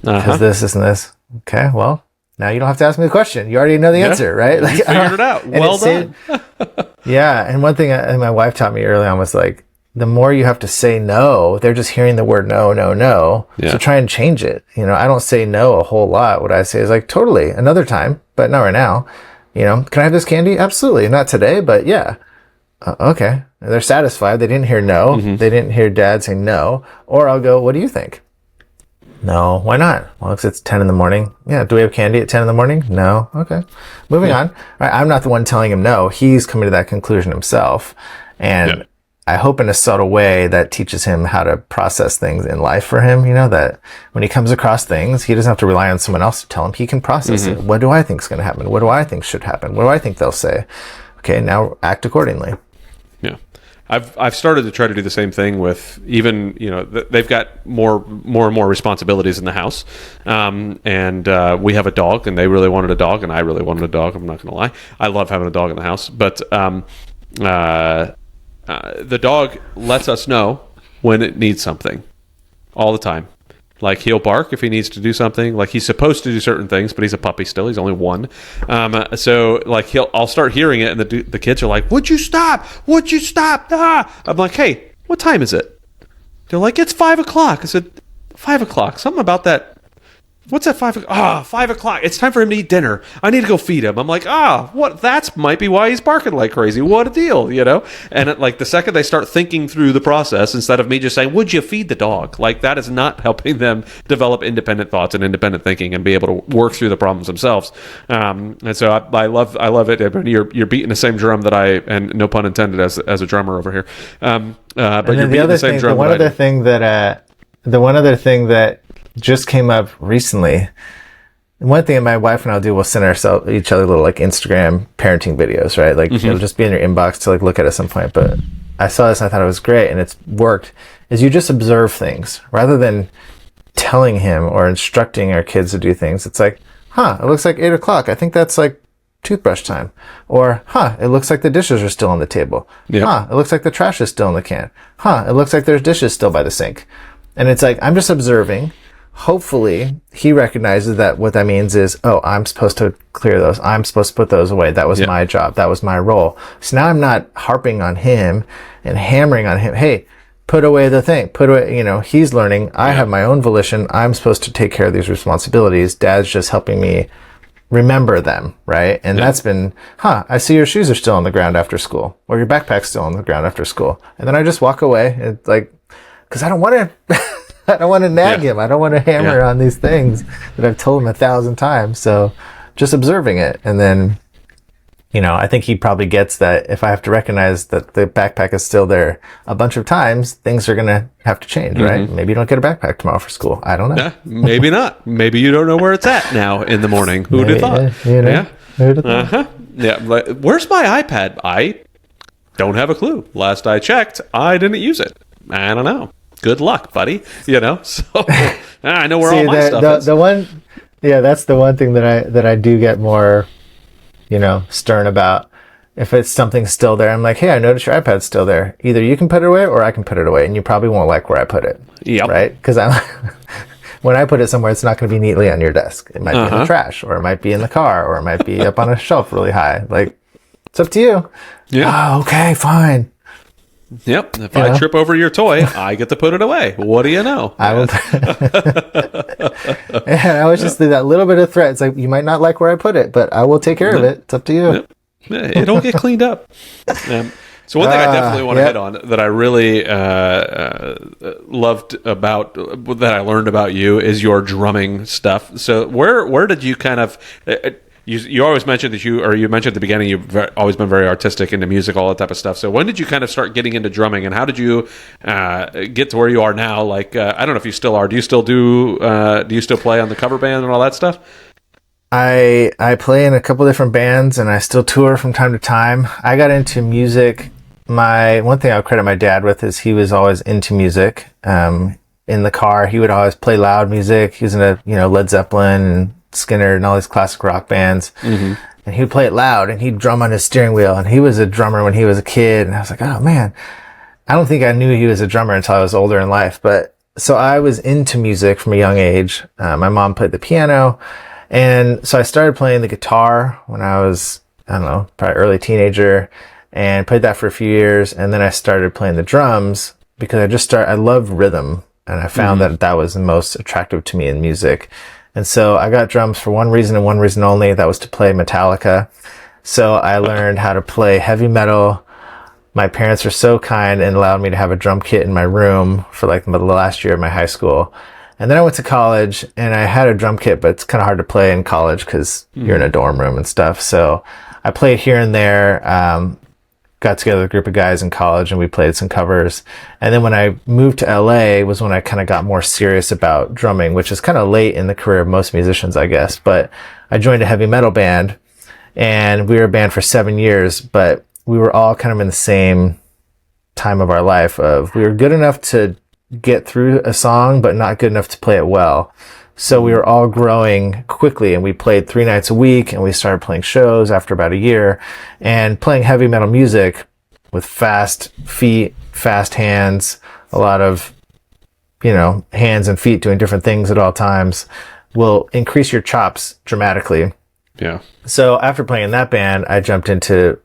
Because this, and this. Okay. Well, now you don't have to ask me the question. You already know the answer, right? Like,
you figured it out. Well done.
Yeah. And one thing my wife taught me early on was, like, the more you have to say no, they're just hearing the word no, no, no. Yeah. So try and change it. You know, I don't say no a whole lot. What I say is, like, totally, another time, but not right now. You know, can I have this candy? Absolutely. Not today, but yeah. Okay. They're satisfied. They didn't hear no. They didn't hear dad say no. Or I'll go, what do you think? No. Why not? Well, it's 10 in the morning. Yeah. Do we have candy at 10 in the morning? No. Okay. Moving on. All right, I'm not the one telling him no. He's coming to that conclusion himself. And I hope in a subtle way that teaches him how to process things in life for him. You know, that when he comes across things, he doesn't have to rely on someone else to tell him. He can process it. What do I think is going to happen? What do I think should happen? What do I think they'll say? Okay. Now act accordingly.
Yeah. I've started to try to do the same thing with even, they've got more and more responsibilities in the house. And we have a dog, and they really wanted a dog, and I really wanted a dog. I'm not going to lie. I love having a dog in the house, but the dog lets us know when it needs something all the time. Like, he'll bark if he needs to do something. Like, he's supposed to do certain things, but he's a puppy still. He's only 1. So like, I'll start hearing it, and the kids are like, "Would you stop? Would you stop?" Ah! I'm like, "Hey, what time is it?" They're like, "It's 5 o'clock." I said, 5 o'clock. Something about that. What's at 5 o'clock? 5 o'clock. It's time for him to eat dinner. I need to go feed him. I'm like, what? That's might be why he's barking like crazy. What a deal, And the second they start thinking through the process, instead of me just saying, "Would you feed the dog?" Like, that is not helping them develop independent thoughts and independent thinking and be able to work through the problems themselves. And so I love it. You're beating the same drum that and no pun intended as a drummer over here. But you're beating the same drum.
The one other thing that just came up recently. One thing my wife and I'll do, we'll send each other little Instagram parenting videos, right? It'll just be in your inbox to look at some point. But I saw this and I thought it was great, and it's worked. Is you just observe things rather than telling him or instructing our kids to do things. It's like, it looks like 8 o'clock. I think that's toothbrush time. Or, it looks like the dishes are still on the table. Yep. It looks like the trash is still in the can. It looks like there's dishes still by the sink. And it's like, I'm just observing. Hopefully he recognizes that what that means is, I'm supposed to clear those. I'm supposed to put those away. That was my job. That was my role. So now I'm not harping on him and hammering on him. Hey, put away the thing. Put away, he's learning. I have my own volition. I'm supposed to take care of these responsibilities. Dad's just helping me remember them, right? And that's been, I see your shoes are still on the ground after school, or your backpack's still on the ground after school. And then I just walk away. It's because I don't want to... I don't want to nag him. I don't want to hammer on these things that I've told him 1,000 times. So just observing it. And then, I think he probably gets that if I have to recognize that the backpack is still there a bunch of times, things are going to have to change, right? Maybe you don't get a backpack tomorrow for school. I don't know.
Maybe not. Maybe you don't know where it's at now in the morning. Who'd have thought? Who'd have thought? Yeah. Where's my iPad? I don't have a clue. Last I checked, I didn't use it. I don't know. Good luck, buddy. So I know where all my stuff is.
That's the one thing that I do get more, stern about. If it's something still there, I'm like, hey, I noticed your iPad's still there. Either you can put it away or I can put it away, and you probably won't like where I put it.
Yep.
Right? Because when I put it somewhere, it's not going to be neatly on your desk. It might be in the trash, or it might be in the car, or it might be up on a shelf really high. It's up to you. Yeah. Oh, okay, fine.
Yep. If I trip over your toy, I get to put it away. What do you know?
I will. And I always just do that little bit of threat. It's like, you might not like where I put it, but I will take care of it. It's up to you.
Yep. It'll get cleaned up. So one thing I definitely want to hit on that I really loved about, that I learned about you, is your drumming stuff. So where did you kind of... You always mentioned you mentioned at the beginning you've always been very artistic, into music, all that type of stuff. So when did you kind of start getting into drumming, and how did you get to where you are now? I don't know if you still are. Do you still play on the cover band and all that stuff?
I play in a couple different bands, and I still tour from time to time. I got into music. One thing I'll credit my dad with is he was always into music. In the car, he would always play loud music. He was in a Led Zeppelin and Skinner and all these classic rock bands. And he would play it loud, and he'd drum on his steering wheel. And he was a drummer when he was a kid. And I was like, oh man, I don't think I knew he was a drummer until I was older in life. But so I was into music from a young age. My mom played the piano. And so I started playing the guitar when I was, I don't know, probably early teenager, and played that for a few years. And then I started playing the drums because I love rhythm. And I found that was the most attractive to me in music. And so I got drums for one reason and one reason only. That was to play Metallica. So I learned how to play heavy metal, my parents were so kind and allowed me to have a drum kit in my room for like the last year of my high school. And then I went to college and I had a drum kit, but it's kind of hard to play in college because you're in a dorm room and stuff. So I played here and there, got together with a group of guys in college and we played some covers. And then when I moved to LA was when I kind of got more serious about drumming, which is kind of late in the career of most musicians, I guess. But I joined a heavy metal band and we were a band for 7 years, but we were all kind of in the same time of our life of we were good enough to get through a song, but not good enough to play it well. So we were all growing quickly and we played 3 nights a week and we started playing shows after about a year and playing heavy metal music with fast feet, fast hands, a lot of, hands and feet doing different things at all times will increase your chops dramatically.
Yeah.
So after playing in that band, I jumped into,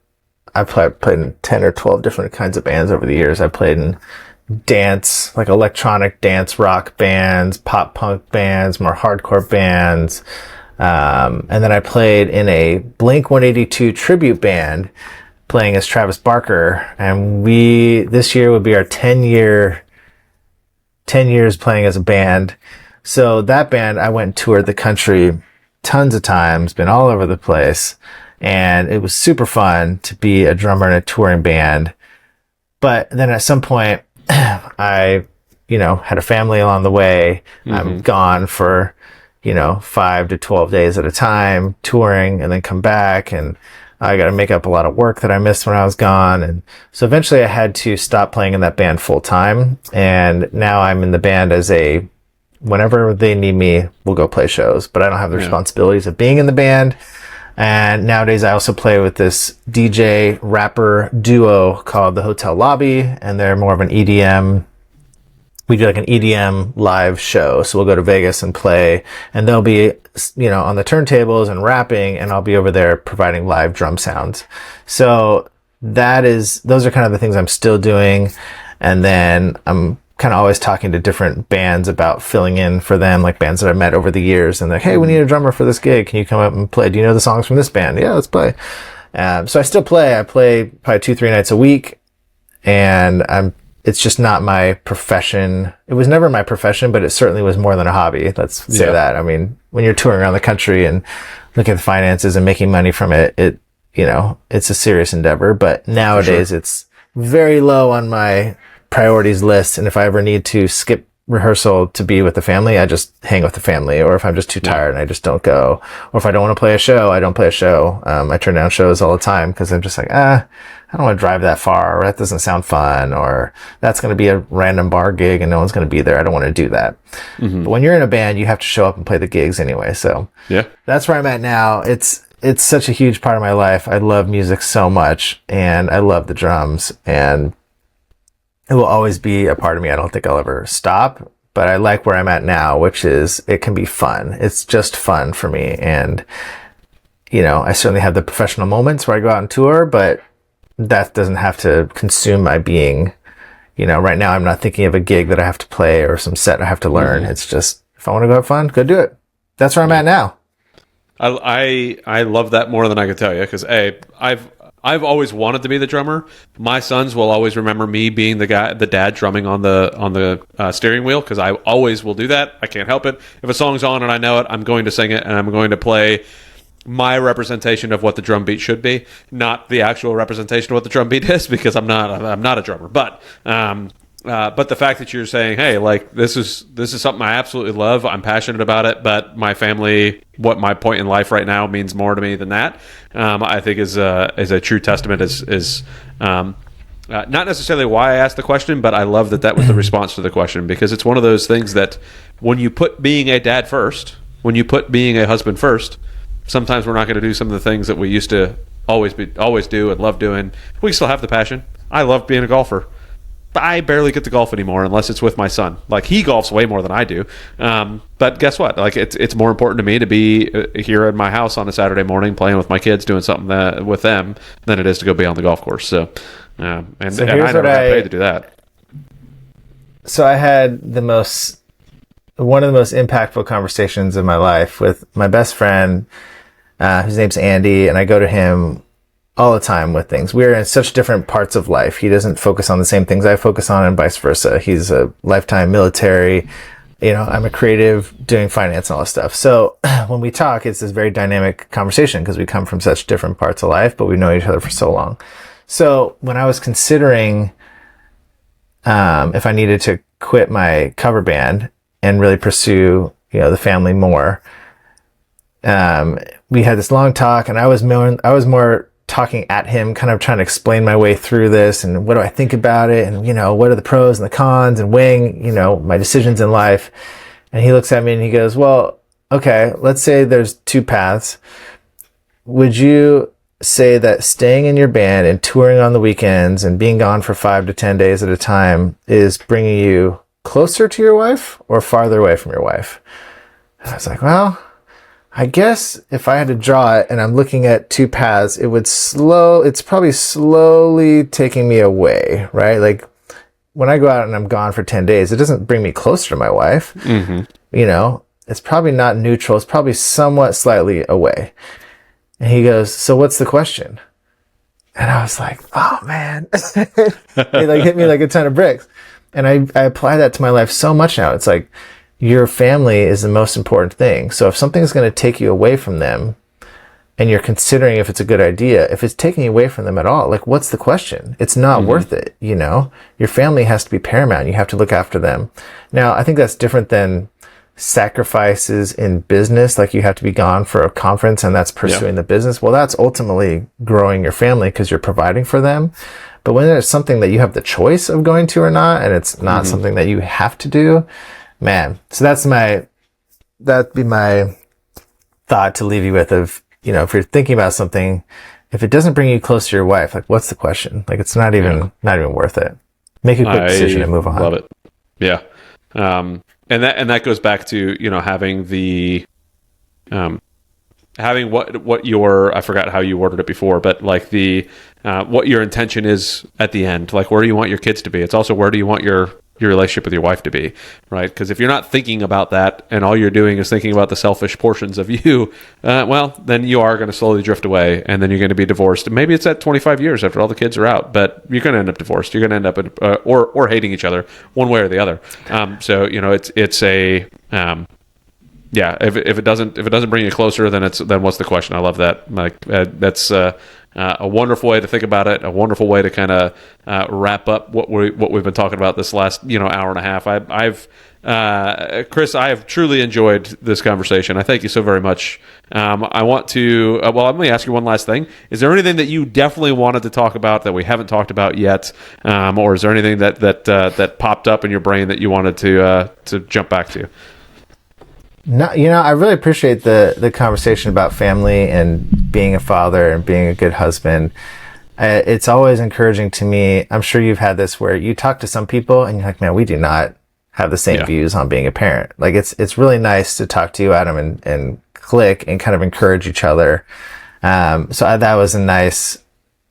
I played in 10 or 12 different kinds of bands over the years. I played in dance, like electronic dance rock bands, pop punk bands, more hardcore bands. And then I played in a Blink 182 tribute band playing as Travis Barker. And this year would be our 10 years playing as a band. So that band, I went and toured the country tons of times, been all over the place. And it was super fun to be a drummer in a touring band. But then at some point, I, had a family along the way. I'm gone for, 5 to 12 days at a time, touring, and then come back. And I got to make up a lot of work that I missed when I was gone. And so eventually I had to stop playing in that band full time. And now I'm in the band whenever they need me, we'll go play shows. But I don't have the responsibilities of being in the band. And nowadays I also play with this DJ rapper duo called the Hotel Lobby, and they're more of an EDM. We do like an EDM live show. So we'll go to Vegas and play, and they'll be, on the turntables and rapping, and I'll be over there providing live drum sounds. So those are kind of the things I'm still doing. And then I'm kind of always talking to different bands about filling in for them, like bands that I've met over the years. And they're like, hey, we need a drummer for this gig. Can you come up and play? Do you know the songs from this band? Yeah, let's play. So I still play. I play probably 2-3 nights a week. And it's just not my profession. It was never my profession, but it certainly was more than a hobby. Let's say that. I mean, when you're touring around the country and looking at the finances and making money from it, it's a serious endeavor. But nowadays it's very low on my priorities list, and if I ever need to skip rehearsal to be with the family, I just hang with the family, or if I'm just too tired and I just don't go, or if I don't want to play a show, I don't play a show. I turn down shows all the time because I'm just like, I don't want to drive that far, or that doesn't sound fun, or that's going to be a random bar gig and no one's going to be there. I don't want to do that. But when you're in a band, you have to show up and play the gigs anyway. So that's where I'm at now. It's such a huge part of my life. I love music so much, and I love the drums, and it will always be a part of me. I don't think I'll ever stop, but I like where I'm at now, which is it can be fun. It's just fun for me. And, I certainly have the professional moments where I go out and tour, but that doesn't have to consume my being. Right now I'm not thinking of a gig that I have to play or some set I have to learn. It's just, if I want to go have fun, go do it. That's where I'm at now.
I love that more than I could tell you, because I've always wanted to be the drummer. My sons will always remember me being the dad drumming on the steering wheel, because I always will do that. I can't help it. If a song's on and I know it, I'm going to sing it, and I'm going to play my representation of what the drum beat should be, not the actual representation of what the drum beat is, because I'm not a drummer. But the fact that you're saying, hey, like this is something I absolutely love, I'm passionate about it, but my family, what my point in life right now means more to me than that, I think is a true testament. Is not necessarily why I asked the question, but I love that was the response to the question, because it's one of those things that when you put being a dad first, when you put being a husband first, sometimes we're not going to do some of the things that we used to always do and love doing. We still have the passion. I love being a golfer. I barely get to golf anymore unless it's with my son. Like, he golfs way more than I do. But guess what? Like, it's more important to me to be here in my house on a Saturday morning playing with my kids, doing something with them, than it is to go be on the golf course. So, and I never got paid to do that.
So I had one of the most impactful conversations of my life with my best friend, whose name's Andy, and I go to him all the time with things. We're in such different parts of life. He doesn't focus on the same things I focus on, and vice versa. He's a lifetime military. I'm a creative doing finance and all this stuff. So when we talk, it's this very dynamic conversation because we come from such different parts of life, but we've known each other for so long. So when I was considering if I needed to quit my cover band and really pursue, the family more, we had this long talk, and I was more talking at him, kind of trying to explain my way through this and what do I think about it, and what are the pros and the cons, and weighing my decisions in life. And he looks at me and he goes, well, okay, let's say there's two paths. Would you say that staying in your band and touring on the weekends and being gone for 5 to 10 days at a time is bringing you closer to your wife or farther away from your wife? And I was like, well, I guess if I had to draw it and I'm looking at two paths, it's probably slowly taking me away, right? Like when I go out and I'm gone for 10 days, it doesn't bring me closer to my wife. Mm-hmm. It's probably not neutral. It's probably somewhat slightly away. And he goes, so what's the question? And I was like, oh man, it hit me like a ton of bricks. And I apply that to my life so much now. It's like, your family is the most important thing. So if something's going to take you away from them and you're considering if it's a good idea, if it's taking you away from them at all, like what's the question? It's not worth it. Your family has to be paramount. You have to look after them. Now, I think that's different than sacrifices in business. Like you have to be gone for a conference and that's pursuing the business. Well, that's ultimately growing your family because you're providing for them. But when there's something that you have the choice of going to or not, and it's not something that you have to do, man. So that'd be my thought to leave you with of, if you're thinking about something, if it doesn't bring you close to your wife, like what's the question? Like it's not even worth it. Make a quick decision and move on.
Love it. Yeah. And that goes back to, having the, having what your, I forgot how you ordered it before, but like the, what your intention is at the end, like where do you want your kids to be? It's also where do you want your relationship with your wife to be, right? Because if you're not thinking about that and all you're doing is thinking about the selfish portions of you, well, then you are going to slowly drift away, and then you're going to be divorced. And maybe it's at 25 years after all the kids are out, but you're going to end up divorced. You're going to end up or hating each other one way or the other. So it's a if it doesn't bring you closer, then what's the question? I love that. Like that's a wonderful way to think about it. A wonderful way to kind of wrap up what we've been talking about this last hour and a half. Chris, I have truly enjoyed this conversation. I thank you so very much. I want to let me ask you one last thing. Is there anything that you definitely wanted to talk about that we haven't talked about yet, or is there anything that popped up in your brain that you wanted to jump back to?
No, I really appreciate the conversation about family and being a father and being a good husband. It's always encouraging to me. I'm sure you've had this where you talk to some people and you're like, man, we do not have the same views on being a parent. Like it's really nice to talk to you, Adam, and click and kind of encourage each other. That was a nice,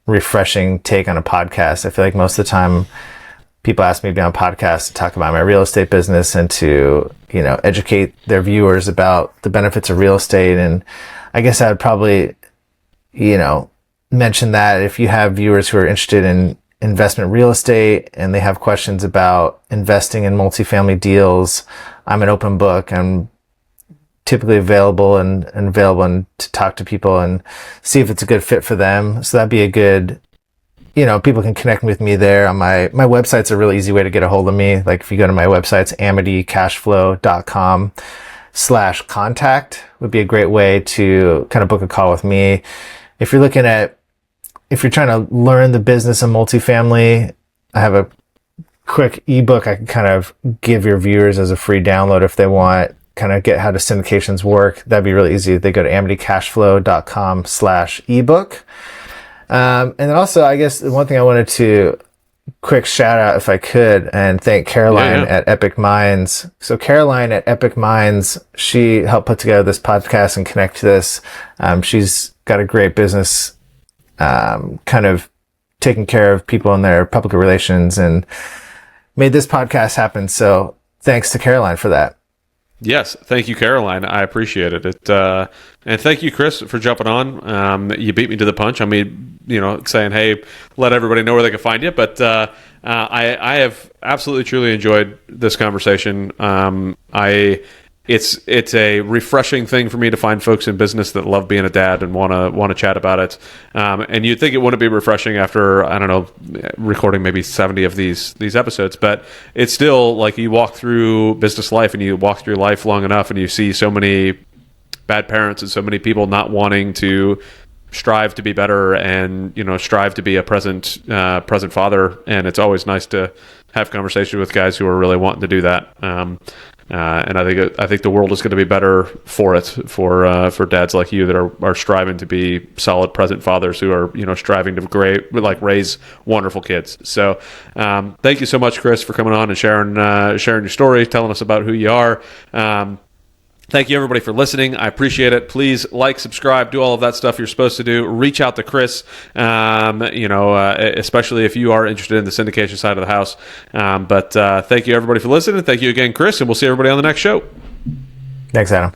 refreshing take on a podcast. I feel like most of the time people ask me to be on podcasts to talk about my real estate business and to, educate their viewers about the benefits of real estate. And I guess I would probably, mention that if you have viewers who are interested in investment real estate and they have questions about investing in multifamily deals, I'm an open book. I'm typically available and to talk to people and see if it's a good fit for them. So that'd be a good, people can connect with me there. On my website's a really easy way to get a hold of me. Like if you go to my website, it's amitycashflow.com/contact would be a great way to kind of book a call with me. If you're trying to learn the business of multifamily, I have a quick ebook I can kind of give your viewers as a free download if they want, kind of get how the syndications work. That'd be really easy. They go to amitycashflow.com/ebook. And then also, I guess the one thing I wanted to quick shout out, if I could, and thank Caroline at Epic Minds. So Caroline at Epic Minds, she helped put together this podcast and connect to this. She's got a great business, kind of taking care of people in their public relations and made this podcast happen. So thanks to Caroline for that.
Yes, thank you, Caroline. I appreciate it. And thank you, Chris, for jumping on. You beat me to the punch. I mean, saying, "Hey, let everybody know where they can find you." But I have absolutely, truly enjoyed this conversation. It's a refreshing thing for me to find folks in business that love being a dad and want to chat about it. And you'd think it wouldn't be refreshing after, I don't know, recording maybe 70 of these episodes, but it's still like you walk through business life and you walk through life long enough and you see so many bad parents and so many people not wanting to strive to be better and strive to be a present father. And it's always nice to have conversations with guys who are really wanting to do that. And I think the world is going to be better for it, for dads like you that are striving to be solid present fathers who are striving to raise wonderful kids. So thank you so much, Chris, for coming on and sharing your story, telling us about who you are. Thank you, everybody, for listening. I appreciate it. Please like, subscribe, do all of that stuff you're supposed to do. Reach out to Chris, especially if you are interested in the syndication side of the house. But thank you, everybody, for listening. Thank you again, Chris, and we'll see everybody on the next show.
Thanks, Adam.